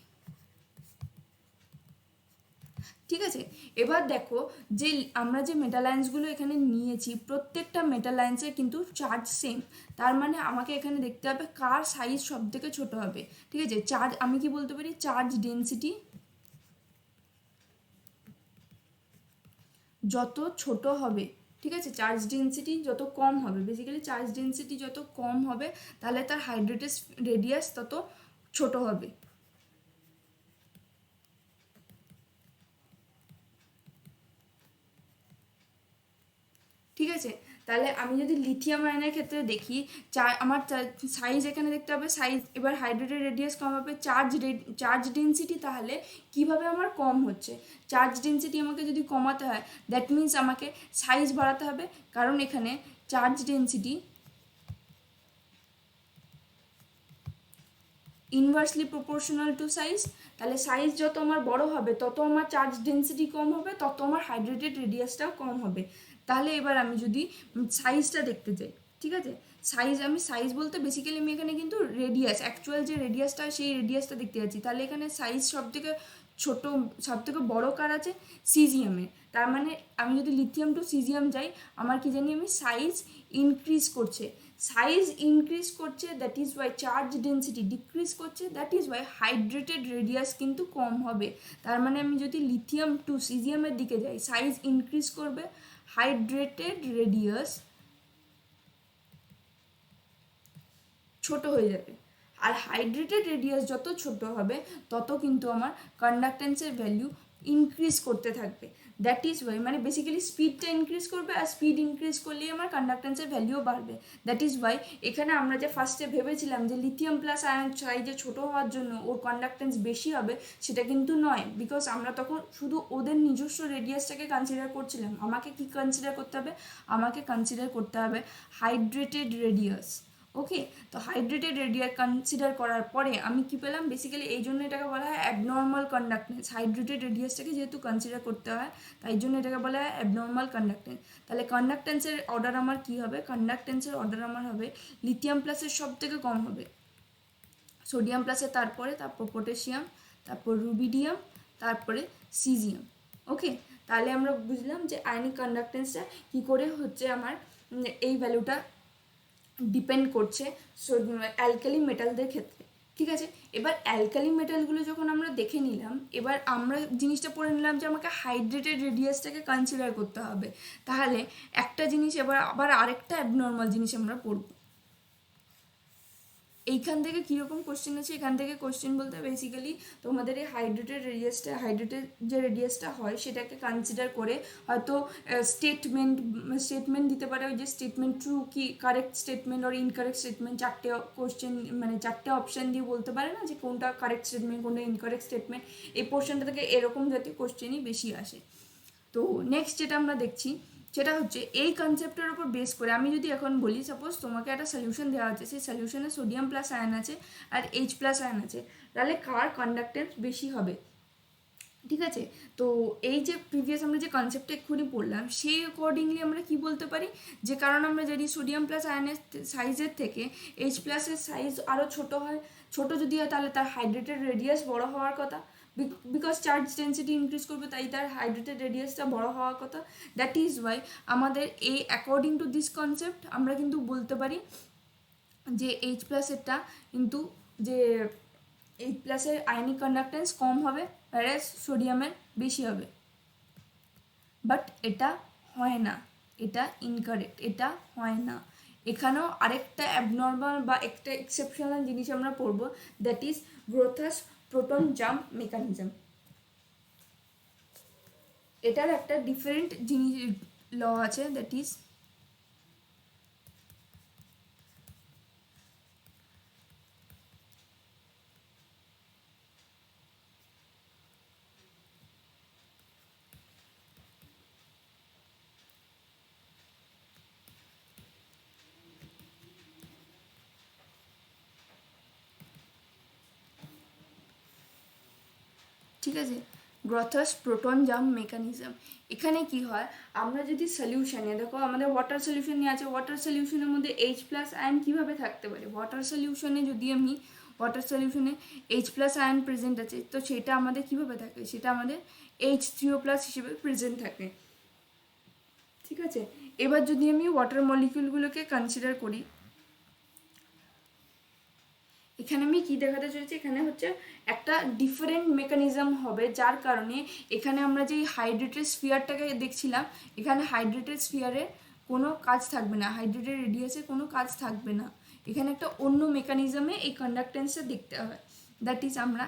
ঠিক আছে। এবার দেখো যে আমরা যে মেটাল আয়ন্সগুলো এখানে নিয়েছি, প্রত্যেকটা মেটাল আয়ন্সের কিন্তু চার্জ সেম, তার মানে আমাকে এখানে দেখতে হবে কার সাইজ সব থেকে ছোটো হবে, ঠিক আছে। চার্জ আমি কি বলতে পারি, চার্জ ডেন্সিটি যত ছোট হবে, ঠিক আছে, চার্জ ডেন্সিটি যত কম হবে, বেসিক্যালি চার্জ ডেন্সিটি যত কম হবে তাহলে তার হাইড্রেটেড রেডিয়াস তত ছোট হবে, ঠিক আছে। তাহলে আমি যদি লিথিয়াম আয়নের ক্ষেত্রে দেখি, আমার সাইজ এখানে দেখতে হবে, সাইজ এবার হাইড্রেটেড রেডিয়াস কম হবে, চার্জ ডেন্সিটি তাহলে কিভাবে আমার কম হচ্ছে, চার্জ ডেন্সিটি আমাকে যদি কমাতে হয়, দ্যাট মিন্স আমাকে সাইজ বাড়াতে হবে, কারণ এখানে charge density inversely proportional to size, তাহলে সাইজ যত আমার বড় হবে তত আমার চার্জ ডেন্সিটি কম হবে, তত আমার হাইড্রেটেড রেডিয়াসটাও কম হবে। তাহলে এবার আমি যদি সাইজটা দেখতে চাই, ঠিক আছে, সাইজ বলতে বেসিক্যালি আমি এখানে কিন্তু রেডিয়াস, অ্যাকচুয়াল যে রেডিয়াসটা সেই রেডিয়াসটা দেখতে যাচ্ছি, তাহলে এখানে সাইজ সব থেকে ছোট সবথেকে বড় কার আছে সিজিএমে। তার মানে আমি যদি লিথিয়াম টু সিজিএম যাই আমার কি জানি আমি সাইজ ইনক্রিজ করছে, সাইজ ইনক্রিজ করছে, that is why charge density decrease করছে, that is why hydrated radius কিন্তু কম হবে। তার মানে আমি যদি লিথিয়াম টু সিজিএমের দিকে যাই সাইজ ইনক্রিজ করবে, হাইড্রেটেড রেডিয়াস ছোট হয়ে যাবে। আর হাইড্রেটেড রেডিয়াস যত ছোট হবে তত কিন্তু আমার কন্ডাক্টেন্সের ভ্যালু ইনক্রিজ করতে থাকবে। দ্যাট ইজ ওয়াই মানে বেসিক্যালি স্পিডটা ইনক্রিজ করবে, আর স্পিড ইনক্রিজ করলেই আমার কন্ডাক্টেন্সের ভ্যালুও বাড়বে। দ্যাট ইজ ওয়াই এখানে আমরা যে ফার্স্টে ভেবেছিলাম যে লিথিয়াম প্লাস আয়ন সাইজে ছোটো হওয়ার জন্য ওর কন্ডাক্টেন্স বেশি হবে, সেটা কিন্তু নয়। বিকজ আমরা তখন শুধু ওদের নিজস্ব রেডিয়াসটাকে কনসিডার করছিলাম। আমাকে কি কনসিডার করতে হবে, আমাকে কনসিডার করতে হবে হাইড্রেটেড রেডিয়াস। ওকে, তো হাইড্রেটেড রেডিয়াস কনসিডার করার পরে আমি কি পেলাম, বেসিক্যালি এই জন্য এটাকে বলা হয় অ্যাবনর্মাল কন্ডাক্টেন্স। হাইড্রেটেড রেডিয়াসটাকে যেহেতু কনসিডার করতে হয় তাই জন্য এটাকে বলা হয় অ্যাবনর্মাল কন্ডাক্টেন্স। তাহলে কন্ডাক্টেন্সের অর্ডার আমার কি হবে, কন্ডাক্টেন্সের অর্ডার আমার হবে লিথিয়াম প্লাসের সব থেকে কম হবে, সোডিয়াম প্লাসের তারপরে পটাশিয়াম, তারপর রুবিডিয়াম, তারপরে সিজিয়াম। ওকে, তাহলে আমরা বুঝলাম যে আয়নিক কন্ডাক্টেন্সটা কী করে হচ্ছে আমার এই ভ্যালুটা ডিপেন্ড করছে অ্যালকালি মেটালদের ক্ষেত্রে। ঠিক আছে, এবার অ্যালকালি মেটালগুলো যখন আমরা দেখে নিলাম, এবার আমরা জিনিসটা পড়ে নিলাম যে আমাকে হাইড্রেটেড রেডিয়াসটাকে কনসিডার করতে হবে। তাহলে একটা জিনিস এবার আবার আরেকটা অ্যাবনর্মাল জিনিস আমরা পড়ব। এইখান থেকে কীরকম কোশ্চেন আছে, এখান থেকে কোশ্চেন বলতে বেসিক্যালি তোমাদের এই হাইড্রেটেড যে রেডিয়াসটা হয় সেটাকে কনসিডার করে হয়তো স্টেটমেন্ট দিতে পারে, ওই যে স্টেটমেন্ট ট্রু কি কারেক্ট স্টেটমেন্ট আর ইনকারেক্ট স্টেটমেন্ট, চারটে কোশ্চেন মানে চারটে অপশান দিয়ে বলতে পারে না যে কোনটা কারেক্ট স্টেটমেন্ট কোনটা ইনকারেক্ট স্টেটমেন্ট। এই পোর্শনটা থেকে এরকম জাতীয় কোশ্চেনই বেশি আসে। তো নেক্সট যেটা আমরা দেখছি সেটা হচ্ছে এই কনসেপ্টের উপর বেস করে আমি যদি এখন বলি, সাপোজ তোমাকে একটা সলিউশন দেওয়া হচ্ছে, সেই সলিউশনে সোডিয়াম প্লাস আয়ন আছে আর এইচ প্লাস আয়ন আছে, তাহলে কার কন্ডাক্টেন্স বেশি হবে। ঠিক আছে, তো এই যে প্রিভিয়াস আমরা যে কনসেপ্টটা এক্ষুনি পড়লাম সেই অ্যাকর্ডিংলি আমরা কি বলতে পারি, যে কারণ আমরা জানি সোডিয়াম প্লাস আয়নের সাইজের থেকে এইচ প্লাসের সাইজ আরও ছোট হয়, ছোট যদি হয় তাহলে তার হাইড্রেটেড রেডিয়াস বড় হওয়ার কথা, বিকজ চার্জ ডেন্সিটি ইনক্রিজ করবে তাই তার হাইড্রেটেড রেডিয়াসটা বড় হওয়ার কথা। দ্যাট ইজ ওয়াই আমাদের এই অ্যাকর্ডিং টু দিস কনসেপ্ট আমরা কিন্তু বলতে পারি যে এইচ প্লাসেরটা কিন্তু যে এইচ প্লাসের আয়নিক কন্ডাক্টেন্স কম হবে, whereas সোডিয়ামের বেশি হবে। বাট এটা হয় না, এটা ইনকারেক্ট, এটা হয় না। এখানেও আরেকটা অ্যাবনর্মাল বা একটা এক্সেপশনাল জিনিস আমরা পড়বো, that is Grotthuss proton jump mechanism. এটার একটা ডিফারেন্ট জিনিস ল আছে, দ্যাট ইজ ঠিক আছে, গ্রথাস প্রোটন জাম্প মেকানিজম। এখানে কি হয়, আমরা যদি সলিউশনে দেখো আমাদের ওয়াটার সলিউশন নিয়ে আছে, ওয়াটার সলিউশনের মধ্যে এইচ প্লাস আয়ন কীভাবে থাকতে পারে, ওয়াটার সলিউশনে যদি আমি ওয়াটার সলিউশনে এইচ প্লাস আয়ন প্রেজেন্ট আছে তো সেটা আমাদের কীভাবে থাকে, সেটা আমাদের H3O প্লাস হিসেবে প্রেজেন্ট থাকে। ঠিক আছে, এবার যদি আমি ওয়াটার মলিকিউলগুলোকে কনসিডার করি, এখানে আমি কি দেখাতে চলেছি, এখানে হচ্ছে একটা ডিফারেন্ট মেকানিজম হবে, যার কারণে এখানে আমরা যে হাইড্রেটেড স্ফিয়ারটাকে দেখছিলাম, এখানে হাইড্রেটেড স্ফিয়ারে কোনো কাজ থাকবে না, হাইড্রেটেড রেডিয়াসে কোনো কাজ থাকবে না। এখানে একটা অন্য মেকানিজমে এই কন্ডাক্টেন্সটা দেখতে হয়। দ্যাট ইজ আমরা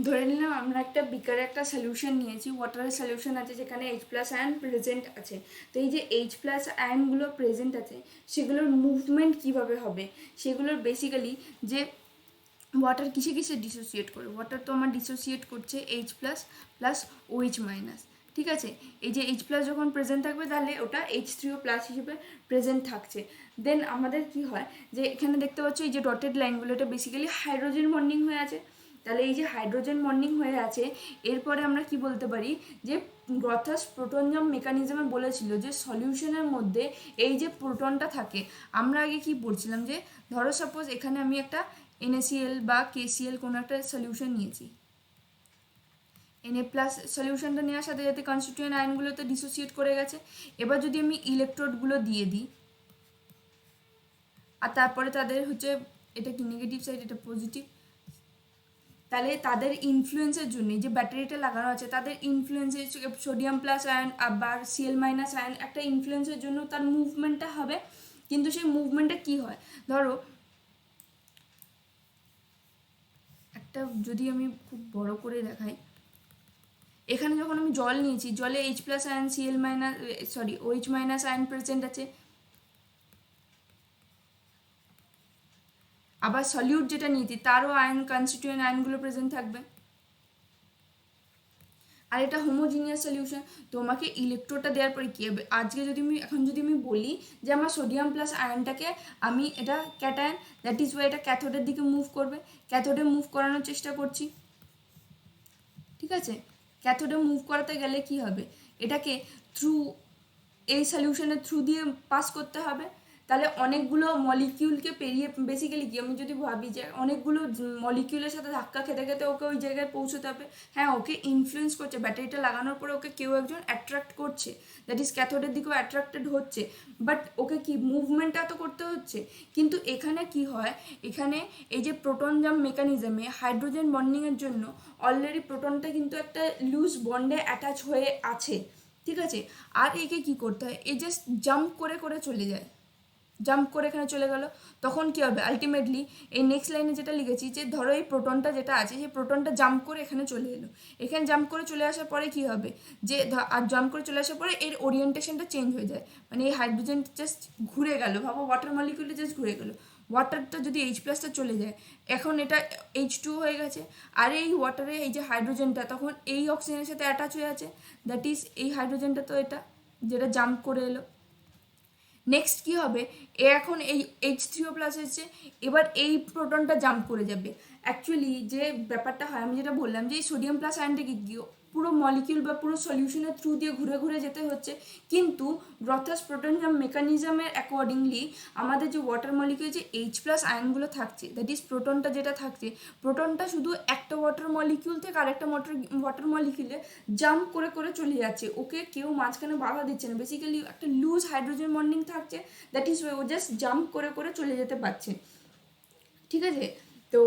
ধরে নিলাম আমরা একটা বিকারে একটা সলিউশন নিয়েছি, ওয়াটারের সলিউশন আছে যেখানে H প্লাস আয়ন প্রেজেন্ট আছে। তো এই যে H প্লাস আয়নগুলো প্রেজেন্ট আছে সেগুলোর মুভমেন্ট কিভাবে হবে, সেগুলোর বেসিক্যালি যে ওয়াটার কিসে কিসে ডিসোসিয়েট করে, ওয়াটার তো আমার ডিসোসিয়েট করছে H plus plus OH minus, ঠিক আছে। এই যে H প্লাস যখন প্রেজেন্ট থাকবে তাহলে ওটা H3O প্লাস হিসেবে প্রেজেন্ট থাকছে। দেন আমাদের কি হয় যে এখানে দেখতে পাচ্ছ এই যে ডটেড লাইনগুলো, এটা বেসিক্যালি হাইড্রোজেন বন্ডিং হয়ে আছে। তাহলে এই যে হাইড্রোজেন বন্ডিং হয়ে আছে এরপরে আমরা কি বলতে পারি যে গ্রথাস প্রোটন জাম্প মেকানিজমে বলেছিল যে সলিউশনের মধ্যে এই যে প্রোটনটা থাকে, আমরা আগে কি পড়ছিলাম যে ধরো সাপোজ এখানে আমি একটা NaCl বা KCl কোনো একটা সলিউশন নিয়েছি, Na প্লাস সলিউশনটা নেওয়ার সাথে সাথে কনস্টিটিউয়েন্ট আয়নগুলো তো ডিসোসিয়েট করে গেছে। এবার যদি আমি ইলেকট্রোডগুলো দিয়ে দিই আর তারপরে তাদের হচ্ছে এটা কি নেগেটিভ সাইড এটা পজিটিভ, তাহলে তাদের ইনফ্লুয়েন্সের জন্য যে ব্যাটারিটা লাগানো আছে তাদের ইনফ্লুয়েন্সের সোডিয়াম প্লাস আয়ন আবার Cl মাইনাস আয়ন একটা ইনফ্লুয়েন্সের জন্য তার মুভমেন্টটা হবে। কিন্তু সেই মুভমেন্টটা কি হয়, ধরো একটা যদি আমি খুব বড় করে দেখাই, এখানে যখন আমি জল নিয়েছি জলে H plus ion Cl minus OH minus ion present আছে, আবার সলিউট যেটা নিয়েছি তারও আয়ন কনস্টিটিউয়েন্ট আয়নগুলো প্রেজেন্ট থাকবে, আর এটা হোমোজিনিয়াস সলিউশন। তোমাকে ইলেকট্রোডটা দেওয়ার পরে কী হবে, আজকে যদি আমি বলি যে আমার সোডিয়াম প্লাস আয়নটাকে আমি এটা ক্যাটায়ন, দ্যাট ইজ ওয়াই এটা ক্যাথোডের দিকে মুভ করবে, ক্যাথোডে মুভ করানোর চেষ্টা করছি, ঠিক আছে। ক্যাথোডে মুভ করাতে গেলে কি হবে, এটাকে থ্রু এই সলিউশনের থ্রু দিয়ে পাস করতে হবে। তাহলে অনেকগুলো মলিকিউলকে পেরিয়ে বেসিক্যালি কি আমি যদি ভাবি যে অনেকগুলো মলিকিউলের সাথে ধাক্কা খেতে খেতে ওকে ওই জায়গায় পৌঁছতে হবে। হ্যাঁ, ওকে ইনফ্লুয়েন্স করছে, ব্যাটারিটা লাগানোর পরে ওকে কেউ একজন অ্যাট্রাক্ট করছে, দ্যাট ইজ ক্যাথোডের দিকেও অ্যাট্রাক্টেড হচ্ছে, বাট ওকে কি মুভমেন্টটা তো করতে হচ্ছে। কিন্তু এখানে কি হয়, এখানে এই যে প্রোটন জাম্প মেকানিজমে হাইড্রোজেন বন্ডিংয়ের জন্য অলরেডি প্রোটনটা কিন্তু একটা লুজ বন্ডে অ্যাটাচ হয়ে আছে, ঠিক আছে। আর একে কি করতে হয়, এই জাস্ট জাম্প করে করে চলে যায়, জাম্প করে এখানে চলে গেল, তখন কি হবে আলটিমেটলি এই নেক্সট লাইনে যেটা লিখেছি যে ধরো এই প্রোটনটা যেটা আছে সেই প্রোটনটা জাম্প করে এখানে চলে এলো, এখানে জাম্প করে চলে আসার পরে কি হবে যে আর জাম্প করে চলে আসার পরে এর ওরিয়েন্টেশনটা চেঞ্জ হয়ে যায়, মানে এই হাইড্রোজেন জাস্ট ঘুরে গেল, ভাবো ওয়াটার মলিকিউলটা জাস্ট ঘুরে গেল, ওয়াটারটা যদি H প্লাসটা চলে যায় এখন এটা H2 হয়ে গেছে, আর এই ওয়াটারে এই যে হাইড্রোজেনটা তখন এই অক্সিজেনের সাথে অ্যাটাচ হয়ে আছে, দ্যাট ইজ এই হাইড্রোজেনটা তো এটা যেটা জাম্প করে এলো। নেক্সট কি হবে, এ এখন এই H3O প্লাস এসছে, এবার এই প্রোটনটা জাম্প করে যাবে। অ্যাকচুয়ালি যে ব্যাপারটা হয় আমি যেটা বললাম যে এই সোডিয়াম প্লাস আয়নটাকে গিয়ে পুরো মলিকিউল বা পুরো সলিউশনের থ্রু দিয়ে ঘুরে ঘুরে যেতে হচ্ছে, কিন্তু গ্রথাস প্রোটন জাম্প মেকানিজমের অ্যাকর্ডিংলি আমাদের যে ওয়াটার মলিকিউল যে H প্লাস আয়নগুলো থাকছে, দ্যাট ইজ প্রোটনটা যেটা থাকছে, প্রোটনটা শুধু একটা ওয়াটার মলিকিউল থেকে আরেকটা ওয়াটার মলিকিউলে জাম্প করে করে চলে যাচ্ছে, ওকে কেউ মাঝখানে বাধা দিচ্ছে না, বেসিক্যালি একটা লুজ হাইড্রোজেন বন্ডিং থাকছে, দ্যাট ইজ ও জাস্ট জাম্প করে করে চলে যেতে পারছে, ঠিক আছে। তো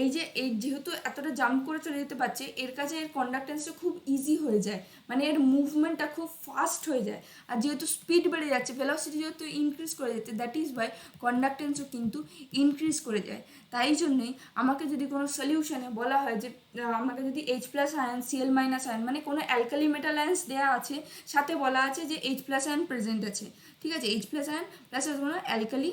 এই যে এই যেহেতু এতটা জাম্প করে চলে যেতে পারছে এর কাছে এর কন্ডাক্টেন্সটা খুব ইজি হয়ে যায়, মানে এর মুভমেন্টটা খুব ফাস্ট হয়ে যায়, আর যেহেতু স্পিড বেড়ে যাচ্ছে ভেলোসিটি যেহেতু ইনক্রিজ করে যাচ্ছে, দ্যাট ইজ বাই কন্ডাক্টেন্সও কিন্তু ইনক্রিজ করে যায়। তাই জন্যই আমাকে যদি কোনো সলিউশনে বলা হয় যে আমাকে যদি H plus ion Cl minus ion মানে কোনো অ্যালকালি মেটাল আয়ন্স দেওয়া আছে, সাথে বলা আছে যে H প্লাস আয়ন প্রেজেন্ট আছে, ঠিক আছে, H প্লাস আয়ন প্লাস কোনো অ্যালকালি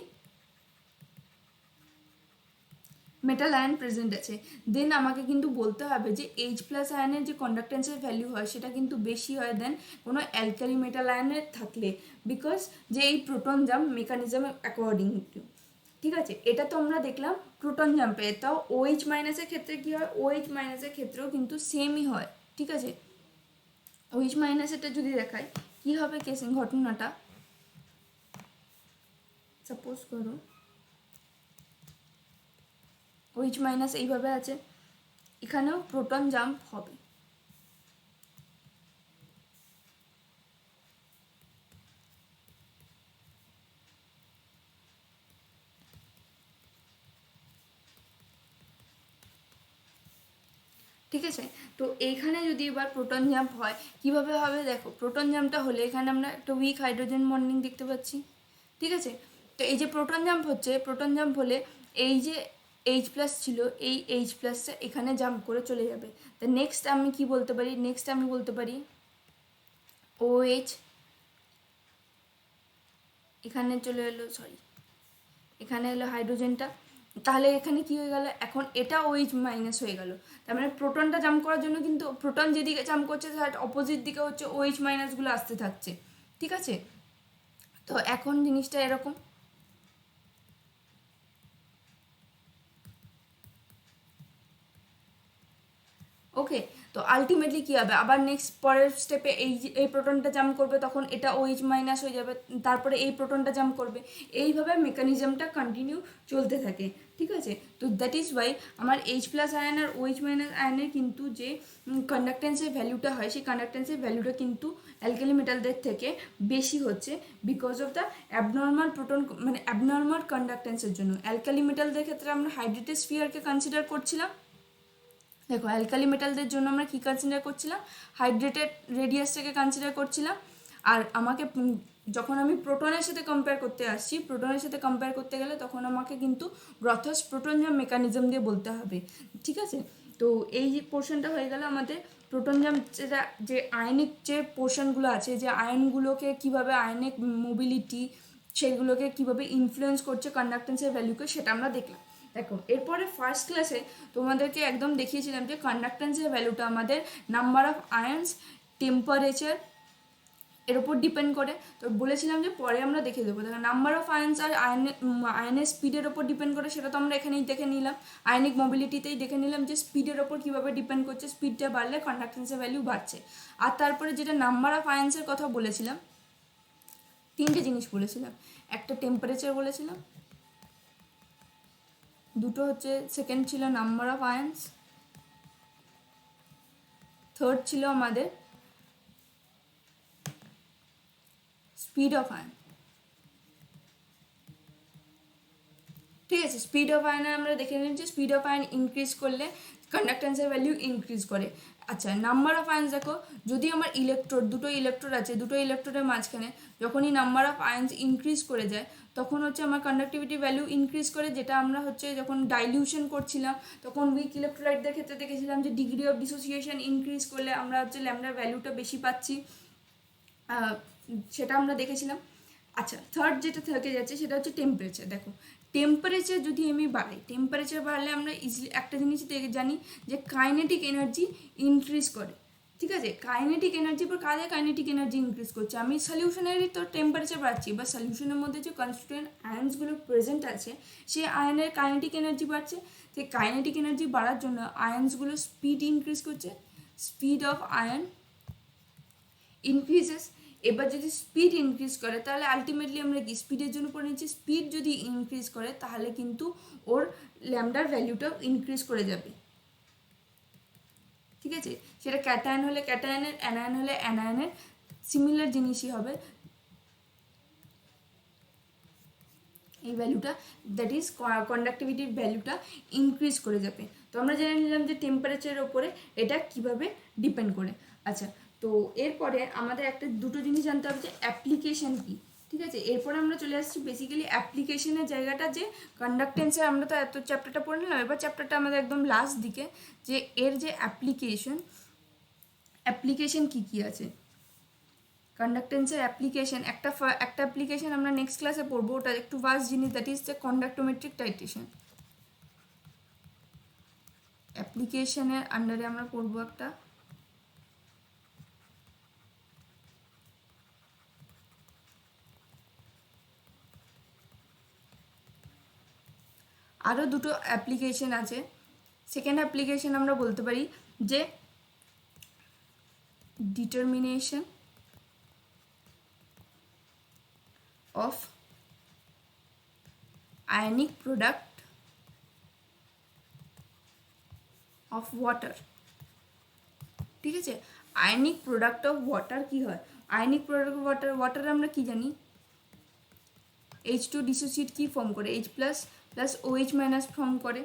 মেটাল আয়ন প্রেজেন্ট আছে, দেন আমাকে কিন্তু বলতে হবে যে H প্লাস আয়নের যে কন্ডাক্টেন্সের ভ্যালু হয় সেটা কিন্তু বেশি হয় দেন কোনো অ্যালকালি মেটাল আয়নের থাকলে, বিকজ যে এই proton jump mechanism according to, ঠিক আছে। এটা তো আমরা দেখলাম প্রোটন জাম্পে, তাও OH মাইনাসের ক্ষেত্রে কী হয়, OH মাইনাসের ক্ষেত্রেও কিন্তু সেমই হয়, ঠিক আছে। OH মাইনাসেরটা যদি দেখায় কী হবে কেসিং ঘটনাটা, সাপোজ করো OH মাইনাস এইভাবে আছে, এখানেও প্রোটন জাম্প হবে, ঠিক আছে। তো এইখানে যদি এবার প্রোটন জাম্প হয় কিভাবে হবে, দেখো প্রোটন জাম্পটা হলে এখানে আমরা একটা উইক হাইড্রোজেন বন্ডিং দেখতে পাচ্ছি, ঠিক আছে। তো এই যে প্রোটন জাম্প হচ্ছে, প্রোটন জাম্প হলে এই যে এইচ প্লাস ছিল, এই এইচ প্লাসটা এখানে জাম্প করে চলে যাবে। তা নেক্সট আমি কি বলতে পারি, নেক্সট আমি বলতে পারি ও এইচ এখানে চলে এলো, সরি এখানে এলো হাইড্রোজেনটা, তাহলে এখানে কি হয়ে গেল, এখন এটা ওইচ মাইনাস হয়ে গেল। তার মানে প্রোটনটা জাম্প করার জন্য কিন্তু প্রোটন যেদিকে জাম্প করছে তার অপোজিট দিকে হচ্ছে ওইচ মাইনাসগুলো আসতে থাকছে, ঠিক আছে। তো এখন জিনিসটা এরকম, ওকে। তো আলটিমেটলি কী হবে, আবার নেক্সট পরের স্টেপে এই প্রোটনটা জাম্প করবে, তখন এটা ওইচ মাইনাস হয়ে যাবে, তারপরে এই প্রোটনটা জাম্প করবে, এইভাবে মেকানিজমটা কন্টিনিউ চলতে থাকে, ঠিক আছে। তো দ্যাট ইজ ওয়াই আমার এইচ প্লাস আয়ন আর ওইচ মাইনাস আয়নের কিন্তু যে কন্ডাক্টেন্সের ভ্যালুটা হয়, সেই কন্ডাক্টেন্সের ভ্যালুটা কিন্তু অ্যালকালি মেটালদের থেকে বেশি হচ্ছে, because of the abnormal proton মানে অ্যাবনর্মাল কন্ডাক্টেন্সের জন্য। অ্যালকালি মেটালদের ক্ষেত্রে আমরা হাইড্রেটেড স্ফিয়ারকে কনসিডার করছিলাম, দেখো অ্যালকালি মেটালদের জন্য আমরা কী কনসিডার করছিলাম, হাইড্রেটেড রেডিয়াসটাকে কনসিডার করছিলাম। আর আমাকে যখন আমি প্রোটনের সাথে কম্পেয়ার করতে আসছি, প্রোটনের সাথে কম্পেয়ার করতে গেলে তখন আমাকে কিন্তু গ্রথস প্রোটন জাম্প মেকানিজম দিয়ে বলতে হবে, ঠিক আছে। তো এই যে পোর্শনটা হয়ে গেল আমাদের প্রোটন জাম্প, যেটা যে আয়নিক যে পোর্শনগুলো আছে, যে আয়নগুলোকে কীভাবে আয়নিক মোবিলিটি সেগুলোকে কীভাবে ইনফ্লুয়েন্স করছে কন্ডাক্টেন্সের ভ্যালুকে, সেটা আমরা দেখলাম। দেখো এরপরে ফার্স্ট ক্লাসে তোমাদেরকে একদম দেখিয়েছিলাম যে কন্ডাক্টেন্সের ভ্যালুটা আমাদের নাম্বার অফ আয়ন্স, টেম্পারেচার এর ওপর ডিপেন্ড করে। তো বলেছিলাম যে পরে আমরা দেখে দেবো, দেখো নাম্বার অফ আয়ন্স আর আয়নের স্পিডের ওপর ডিপেন্ড করে, সেটা তো আমরা এখানেই দেখে নিলাম, আয়নিক মোবিলিটিতেই দেখে নিলাম যে স্পিডের ওপর কীভাবে ডিপেন্ড করছে, স্পিডটা বাড়লে কন্ডাক্টেন্সের ভ্যালু বাড়ছে। আর তারপরে যেটা নাম্বার অফ আয়ন্সের কথা বলেছিলাম, তিনটে জিনিস বলেছিলাম, একটা টেম্পারেচার বলেছিলাম, দুটো হচ্ছে সেকেন্ড ছিল নাম্বার অফ আয়ন্স, থার্ড ছিল আমাদের স্পিড অফ আয়ন, ঠিক আছে। স্পিড অফ আয়নে আমরা দেখে নিলাম যে স্পিড অফ আয়ন ইনক্রিজ করলে কন্ডাক্টেন্সের ভ্যালু ইনক্রিজ করে। আচ্ছা নাম্বার অফ আয়ন্স দেখো, যদি আমার ইলেকট্রোড, দুটো ইলেকট্রোড আছে, দুটো ইলেকট্রোডের মাঝখানে যখনই নাম্বার অফ আয়ন্স ইনক্রিজ করে যায় তখন হচ্ছে আমার কন্ডাক্টিভিটি ভ্যালু ইনক্রিজ করে, যেটা আমরা হচ্ছে যখন ডাইলিউশন করছিলাম তখন উইক ইলেকট্রোলাইটদের ক্ষেত্রে দেখেছিলাম যে ডিগ্রি অফ ডিসোসিয়েশন ইনক্রিজ করলে আমরা হচ্ছে ল্যামডার ভ্যালুটা বেশি পাচ্ছি, সেটা আমরা দেখেছিলাম। আচ্ছা থার্ড যেটা থেকে যাচ্ছে সেটা হচ্ছে টেম্পারেচার। দেখো টেম্পারেচার যদি আমি বাড়াই, টেম্পারেচার বাড়লে আমরা ইজিলি একটা জিনিস জানি যে কাইনেটিক এনার্জি ইনক্রিজ করে, ঠিক আছে। কাইনেটিক এনার্জি পর কাজে কাইনেটিক এনার্জি ইনক্রিজ করছে, আমি সলিউশনেরই তো টেম্পারেচার বাড়ছি, বা সলিউশনের মধ্যে যে কনস্টিটিউয়েন্ট আয়ন্সগুলো প্রেজেন্ট আছে সেই আয়নের কাইনেটিক এনার্জি বাড়ছে, সেই কাইনেটিক এনার্জি বাড়ার জন্য আয়ন্সগুলো স্পিড ইনক্রিজ করছে, স্পিড অফ আয়ন ইনক্রিজেস। এবার যদি স্পিড ইনক্রিজ করে তাহলে আলটিমেটলি আমরা কি স্পিডের জন্য পড়ে নিচ্ছি, স্পিড যদি ইনক্রিজ করে তাহলে কিন্তু ওর ল্যামডার ভ্যালুটাও ইনক্রিজ করে যাবে, ঠিক আছে। সেটা ক্যাটায়ন হলে ক্যাটায়নের, অ্যানায়ন হলে অ্যানায়নের, সিমিলার জিনিসই হবে এই ভ্যালুটা, দ্যাট ইজ কন্ডাক্টিভিটির ভ্যালুটা ইনক্রিজ করে যাবে। তো আমরা জেনে নিলাম যে টেম্পারেচারের ওপরে এটা কিভাবে ডিপেন্ড করে। আচ্ছা তো এরপরে আমাদের একটা দুটো জিনিস জানতে হবে যে অ্যাপ্লিকেশন কী, ঠিক আছে। এরপরে আমরা চলে আসছি বেসিক্যালি অ্যাপ্লিকেশনের জায়গাটা, যে কন্ডাক্টেন্সের আমরা তো এত চ্যাপ্টারটা পড়ে নিলাম, এবার চ্যাপ্টারটা আমাদের একদম লাস্ট দিকে, যে এর যে অ্যাপ্লিকেশন কী কী আছে। কন্ডাক্টেন্সের অ্যাপ্লিকেশন একটা অ্যাপ্লিকেশন আমরা নেক্সট ক্লাসে পড়বো, ওটা একটু ভাস্ট জিনিস, that is the conductometric titration. অ্যাপ্লিকেশনের আন্ডারে আমরা পড়বো একটা আরও দুটো অ্যাপ্লিকেশন আছে। সেকেন্ড অ্যাপ্লিকেশন আমরা বলতে পারি যে determination of ionic product of water, ঠিক আছে। আয়নিক প্রোডাক্ট অফ ওয়াটার কী হয়, আয়নিক প্রোডাক্ট অফ ওয়াটার আমরা কি জানি, H2 ডিসোসিয়েট কি ফর্ম করে, H plus plus OH minus form করে,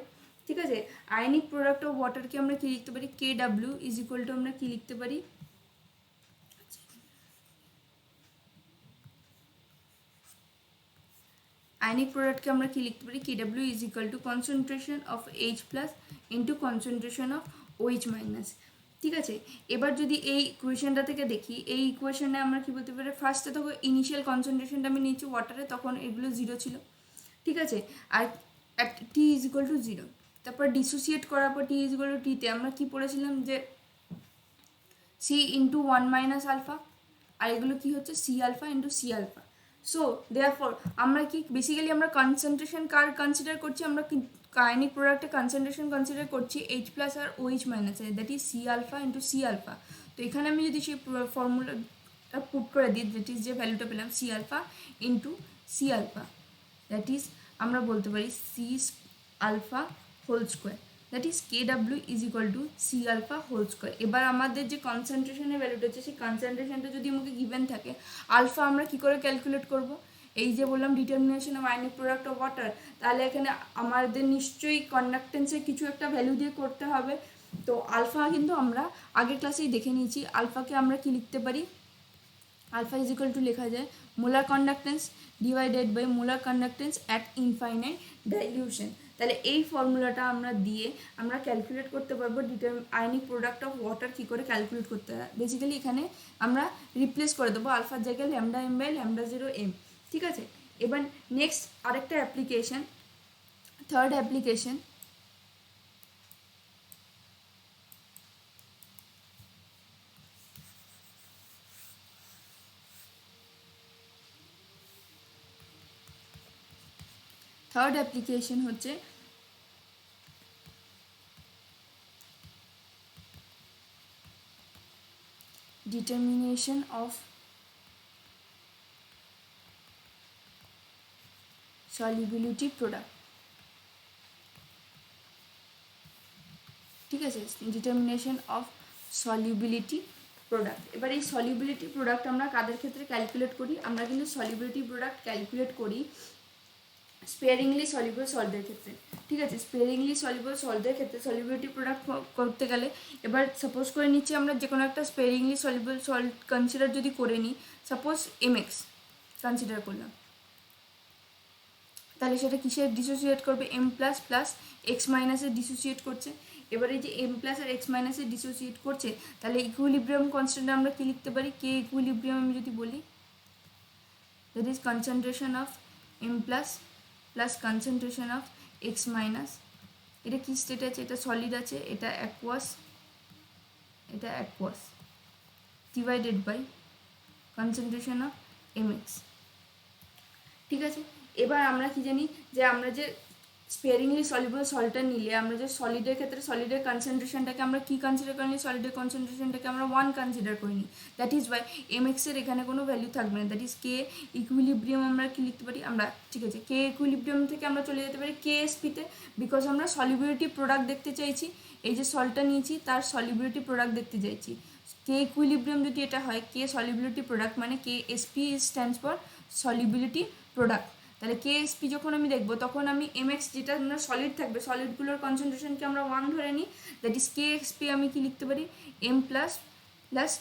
ঠিক আছে। আয়নিক প্রোডাক্ট অফ ওয়াটারকে আমরা কি লিখতে পারি, KW ইজ ইকুয়াল টু আমরা কি লিখতে পারি, আয়নিক প্রোডাক্টকে আমরা কি লিখতে পারি, KW is equal two concentration of H plus into concentration of OH minus. ঠিক আছে, এবার যদি এই ইকুয়েশনটা থেকে দেখি, এই ইকুয়েশনে আমরা কি বলতে পারি, ফার্স্টে তখন ইনিশিয়াল কনসেন্ট্রেশনটা আমি নিচ্ছি ওয়াটারে, তখন এগুলো 0 ছিল। ঠিক আছে, আর at T is equal to 0, তারপর ডিসোসিয়েট করার পর T ইজ ইকুয়াল টু টিতে আমরা কি পড়েছিলাম যে C ইন্টু 1 মাইনাস আলফা, আর এগুলো কি হচ্ছে C alpha into C alpha. So therefore আমরা কি বেসিক্যালি আমরা কনসেন্ট্রেশন কার কনসিডার করছি, আমরা আয়নিক প্রোডাক্টে কনসেন্ট্রেশন কনসিডার করছি H প্লাস আর OH minus, that is C alpha into C alpha. তো এখানে আমি যদি সেই ফর্মুলাটা পুট করে দিই, দ্যাট ইজ যে ভ্যালুটা পেলাম C alpha into C alpha, that is আমরা বলতে পারি C alpha whole square, that is KW is equal to C alpha whole square. এবার আমাদের যে কনসেন্ট্রেশনের ভ্যালুটা হচ্ছে, সেই কনসেন্ট্রেশনটা যদি আমাকে গিভেন থাকে, আলফা আমরা কি করে ক্যালকুলেট করব, এই যে বললাম determination of ionic product of water, তাহলে এখানে আমাদের নিশ্চয়ই কন্ডাক্টেন্সের কিছু একটা ভ্যালু দিয়ে করতে হবে। তো আলফা কিন্তু আমরা আগের ক্লাসেই দেখে নিয়েছি, আলফাকে আমরা কি লিখতে পারি, আলফা ইজ ইকুয়াল টু লেখা যায় molar conductance divided by molar conductance at infinite dilution. তাহলে এই ফর্মুলাটা আমরা দিয়ে আমরা ক্যালকুলেট করতে পারবো আয়নিক প্রোডাক্ট অফ ওয়াটার কী করে ক্যালকুলেট করতে হয়। বেসিক্যালি এখানে আমরা রিপ্লেস করে দেবো আলফার জায়গায় lambda M by lambda 0 M. ঠিক আছে, এবার নেক্সট আরেকটা অ্যাপ্লিকেশন, থার্ড অ্যাপ্লিকেশন, হচ্ছে determination of solubility product। ঠিক আছে, ডিটারমিনেশন অফ সলিউবিলিটি প্রোডাক্ট। এবার এই সলিউবিলিটি প্রোডাক্ট আমরা কাদের ক্ষেত্রে ক্যালকুলেট করি, আমরা কিন্তু সলিউবিলিটি প্রোডাক্ট ক্যালকুলেট করি স্পেয়ারিংলি সলিউবল সল্টের ক্ষেত্রে। ঠিক আছে, স্পেয়ারিংলি সলিউবল সল্টের ক্ষেত্রে সলিউবিলিটি প্রোডাক্ট করতে গেলে, এবার সাপোজ করে নিচ্ছি আমরা যে কোনো একটা স্পেয়ারিংলি সলিউবল সল্ট কনসিডার যদি করে নিই, সাপোজ MX কনসিডার করলাম, তাহলে সেটা কিসের ডিসোসিয়েট করবে, M প্লাস প্লাস এক্স মাইনাসের ডিসোসিয়েট করছে। এবার এই যে M প্লাস আর এক্স মাইনাসের ডিসোসিয়েট করছে, তাহলে ইকুইলিব্রিয়াম কনস্ট্যান্ট আমরা কি লিখতে পারি, K ইকুইলিব্রিয়াম আমি যদি বলি, that is concentration of M plus plus concentration of X minus. এটা কি স্টেট আছে, এটা সলিড আছে, এটা aqueous, divided by concentration of MX। ঠিক আছে, এবার আমরা কি জানি যে আমরা যে স্পেয়ারিংলি সলিউবল সল্টটা নিলে, আমরা যে সলিডের ক্ষেত্রে সলিডের কনসেন্ট্রেশনটাকে আমরা কি কনসিডার করে নিই, সলিডের কনসেন্ট্রেশনটাকে আমরা 1 কনসিডার করে নিই। দ্যাট ইজ বাই MX এর এখানে কোনো ভ্যালু থাকবে না, দ্যাট ইজ K ইকুইলিব্রিয়াম আমরা কি লিখতে পারি আমরা, ঠিক আছে, K ইকুইলিব্রিয়াম থেকে আমরা চলে যেতে পারি KSP-তে, বিকজ আমরা সলিবিলিটি প্রোডাক্ট দেখতে চাইছি, এই যে সল্টটা নিয়েছি তার সলিবিলিটি প্রোডাক্ট দেখতে চাইছি। K ইকুইলিব্রিয়াম যদি এটা হয়, K সলিবিলিটি প্রোডাক্ট মানে KSP stands for solubility product. তাহলে KSP যখন আমি দেখবো, তখন আমি MX যেটা আমরা সলিড থাকবে, সলিডগুলোর কনসেন্ট্রেশনকে আমরা 1 ধরে নিই, দ্যাট ইজ KSP আমি কি লিখতে পারি, M plus plus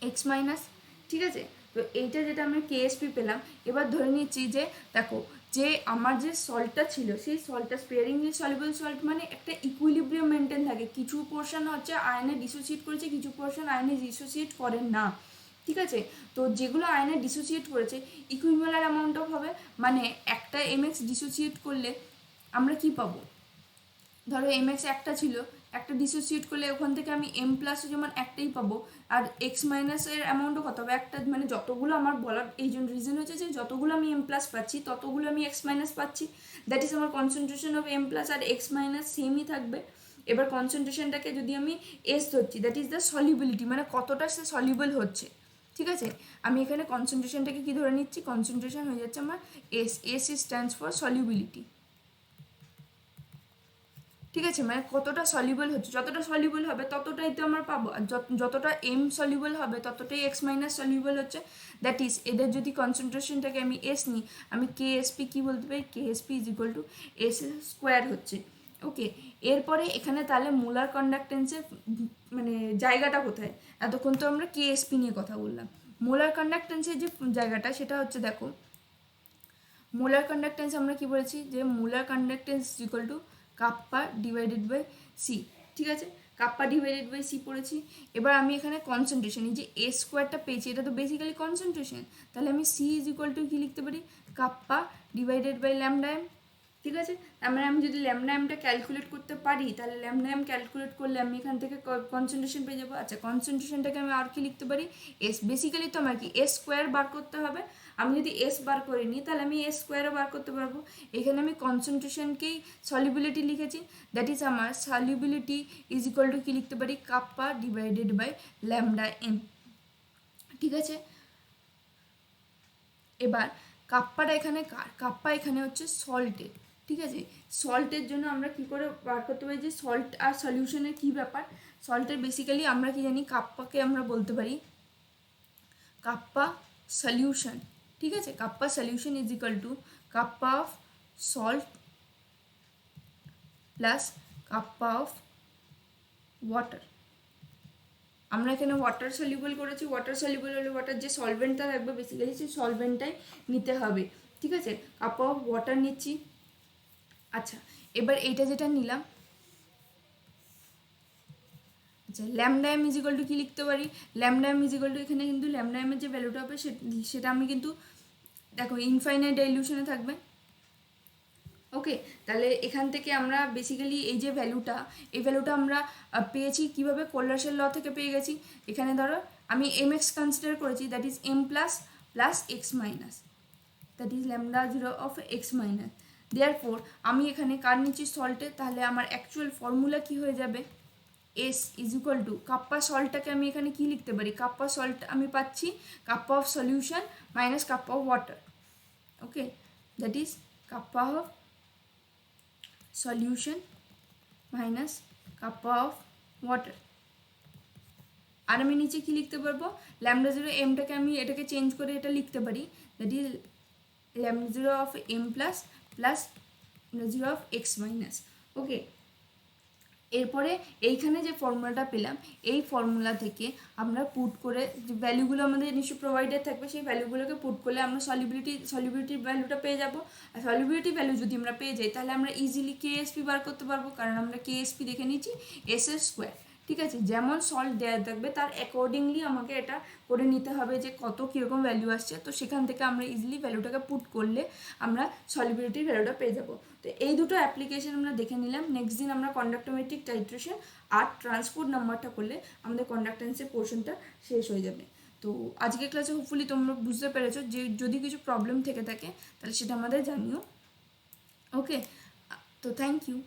X minus. ঠিক আছে, তো এইটা যেটা আমি KSP পেলাম, এবার ধরে নিচ্ছি যে দেখো যে আমার যে সল্টটা ছিল, সেই সল্টটা স্পেয়ারিংলি সলিউবল সল্ট মানে একটা ইকুইলিব্রিয়াম মেনটেন থাকে, কিছু পোর্শন হচ্ছে আয়নে ডিসোসিয়েট করেছে, কিছু পোর্শন আয়নে ডিসোসিয়েট করে না। ঠিক আছে, তো যেগুলো আয়নে ডিসোসিয়েট করেছে ইকুইভ্যালেন্ট অ্যামাউন্ট অফ হবে, মানে একটা MX ডিসোসিয়েট করলে আমরা কি পাবো, ধরো MX একটা ছিল, একটা ডিসোসিয়েট করলে ওখান থেকে আমি M প্লাসও যেমন একটাই পাবো, আর এক্স মাইনাসের অ্যামাউন্টও কত হবে একটা, মানে যতগুলো আমার বলার এই জন্য রিজন হচ্ছে যে যতগুলো আমি M প্লাস পাচ্ছি ততগুলো আমি এক্স মাইনাস পাচ্ছি, দ্যাট ইজ আমার কনসেন্ট্রেশন অফ M প্লাস আর এক্স মাইনাস সেমই থাকবে। এবার কনসেন্ট্রেশনটাকে যদি আমি S ধরছি, দ্যাট ইজ দ্য সলিবিলিটি, মানে কতটা সে সলিবল হচ্ছে। ঠিক আছে, আমি এখানে কনসেন্ট্রেশনটাকে কি ধরে নিচ্ছি, কনসেন্ট্রেশন হয়ে যাচ্ছে আমার S স্ট্যান্ডস ফর সলিবিলিটি। ঠিক আছে, মানে কতটা সলিউবল হচ্ছে, যতটা সলিউবল হবে ততটাই তো আমরা পাবো, আর যতটা M সলিউবল হবে ততটাই এক্স মাইনাস সলিউবল হচ্ছে। দ্যাট ইজ এদের যদি কনসেন্ট্রেশনটাকে আমি S নিই, আমি KSP কি বলতে পারি, KSP is equal two S square হচ্ছে। ওকে, এরপরে এখানে তাহলে মোলার কন্ডাক্টেন্সের মানে জায়গাটা কোথায়, এতক্ষণ তো আমরা KSP নিয়ে কথা বললাম, মোলার কন্ডাক্টেন্সের যে জায়গাটা সেটা হচ্ছে দেখো, মোলার কন্ডাক্টেন্স আমরা কি বলেছি, যে molar conductance equal to kappa divided by C, ঠিক আছে, কাপ্পা ডিভাইডেড বাই সি পড়েছি। এবার আমি এখানে কনসেন্ট্রেশন, এই যে এ স্কোয়ারটা পেয়েছি এটা তো বেসিক্যালি কনসেন্ট্রেশন, তাহলে আমি সি ইজ ইকুয়াল টু কী লিখতে পারি, kappa divided by lambda M, ঠিক আছে। তার মানে আমি যদি ল্যামডা এমটা ক্যালকুলেট করতে পারি, তাহলে ল্যামডা এম ক্যালকুলেট করলে আমি এখান থেকে কনসেন্ট্রেশন পেয়ে যাবো। আচ্ছা, কনসেন্ট্রেশনটাকে আমি আর কি লিখতে পারি, এস, বেসিক্যালি তো আমার কি এস স্কোয়ার বার করতে হবে, আমি যদি এস বার করে নিই তাহলে আমি এস স্কোয়ারও বার করতে পারবো। এখানে আমি কনসেন্ট্রেশনকেই সলিবিলিটি লিখেছি, দ্যাট ইজ আমার সলিবিলিটি ইজ ইকুয়াল টু কী লিখতে পারি, kappa divided by lambda M, ঠিক আছে। এবার কাপ্পাটা এখানে কার, কাপ্পা এখানে হচ্ছে সল্টের, ঠিক আছে। সল্টের জন্য আমরা কি করে বার করতে পারি যে সল্ট আর সলিউশনের কী ব্যাপার, সল্টের বেসিক্যালি আমরা কি জানি, কাপ্পাকে আমরা বলতে পারি কাপ্পা সলিউশন, ঠিক আছে। Kappa solution is equal to kappa of salt plus kappa of water. আমরা এখানে ওয়াটার সলিউবল করেছি, ওয়াটার সলিউবল হলে ওয়াটার যে সলভেন্টটা থাকবে বেসিক্যালি সেই সলভেন্টটাই নিতে হবে, ঠিক আছে। কাপ অফ ওয়াটার নিচ্ছি। আচ্ছা, এবার এইটা যেটা নিলাম, আচ্ছা, lambda M is equal to কী লিখতে পারি, lambda M is equal to, এখানে কিন্তু ল্যামডা এমের যে ভ্যালুটা হবে সেটা আমি কিন্তু দেখো ইনফাইনাইট ডাইলিউশনে থাকবে, ওকে। তাহলে এখান থেকে আমরা বেসিক্যালি এই যে ভ্যালুটা, এই ভ্যালুটা আমরা পেয়েছি কীভাবে, কোলার্সের ল থেকে পেয়ে গেছি। এখানে ধরো আমি এম এক্স কনসিডার করেছি, that is M plus plus X minus, that is lambda zero of X minus. Therefore আমি এখানে কার নিচ্ছি, সল্টে, তাহলে আমার অ্যাকচুয়াল ফর্মুলা কি হয়ে যাবে, S is equal to kappa সল্টটাকে আমি এখানে কি লিখতে পারি, কাপ্পা সল্ট আমি পাচ্ছি kappa of solution minus kappa of water, okay, that is kappa of solution minus kappa of water. আর আমি নিচে কি লিখতে পারবো, ল্যামডা জিরো এমটাকে আমি এটাকে চেঞ্জ করে এটা লিখতে পারি, that is lambda zero of M plus plus zero of X minus, okay. এরপরে এইখানে যে ফর্মুলাটা পেলাম, এই ফর্মুলা থেকে আমরা পুট করে যে ভ্যালুগুলো আমাদের নিশ্চয়ই প্রোভাইডেড থাকবে, সেই ভ্যালুগুলোকে পুট করলে আমরা সলিবিলিটির ভ্যালুটা পেয়ে যাবো। আর সলিবিলিটি ভ্যালু যদি আমরা পেয়ে যাই তাহলে আমরা ইজিলি কেএসপি বার করতে পারবো, কারণ আমরা কেএসপি দেখে নিচ্ছি এস এর স্কোয়ার, ঠিক আছে। যেমন সল্ট দেওয়া থাকবে তার অ্যাকর্ডিংলি আমাকে এটা করে নিতে হবে যে কত কীরকম ভ্যালু আসছে, তো সেখান থেকে আমরা ইজিলি ভ্যালুটাকে পুট করলে আমরা সলিবিলিটির ভ্যালুটা পেয়ে যাবো। তো এই দুটো অ্যাপ্লিকেশন আমরা দেখে নিলাম। নেক্সট দিন আমরা কন্ডাক্টোমেট্রিক টাইট্রেশন আর ট্রান্সপোর্ট নাম্বারটা করলে আমাদের কন্ডাক্টেন্সের পোর্শনটা শেষ হয়ে যাবে। তো আজকের ক্লাসে হোপফুলি তোমরা বুঝতে পেরেছো, যে যদি কিছু প্রবলেম থেকে থাকে তাহলে সেটা আমাদের জানিও, ওকে। তো থ্যাংক ইউ।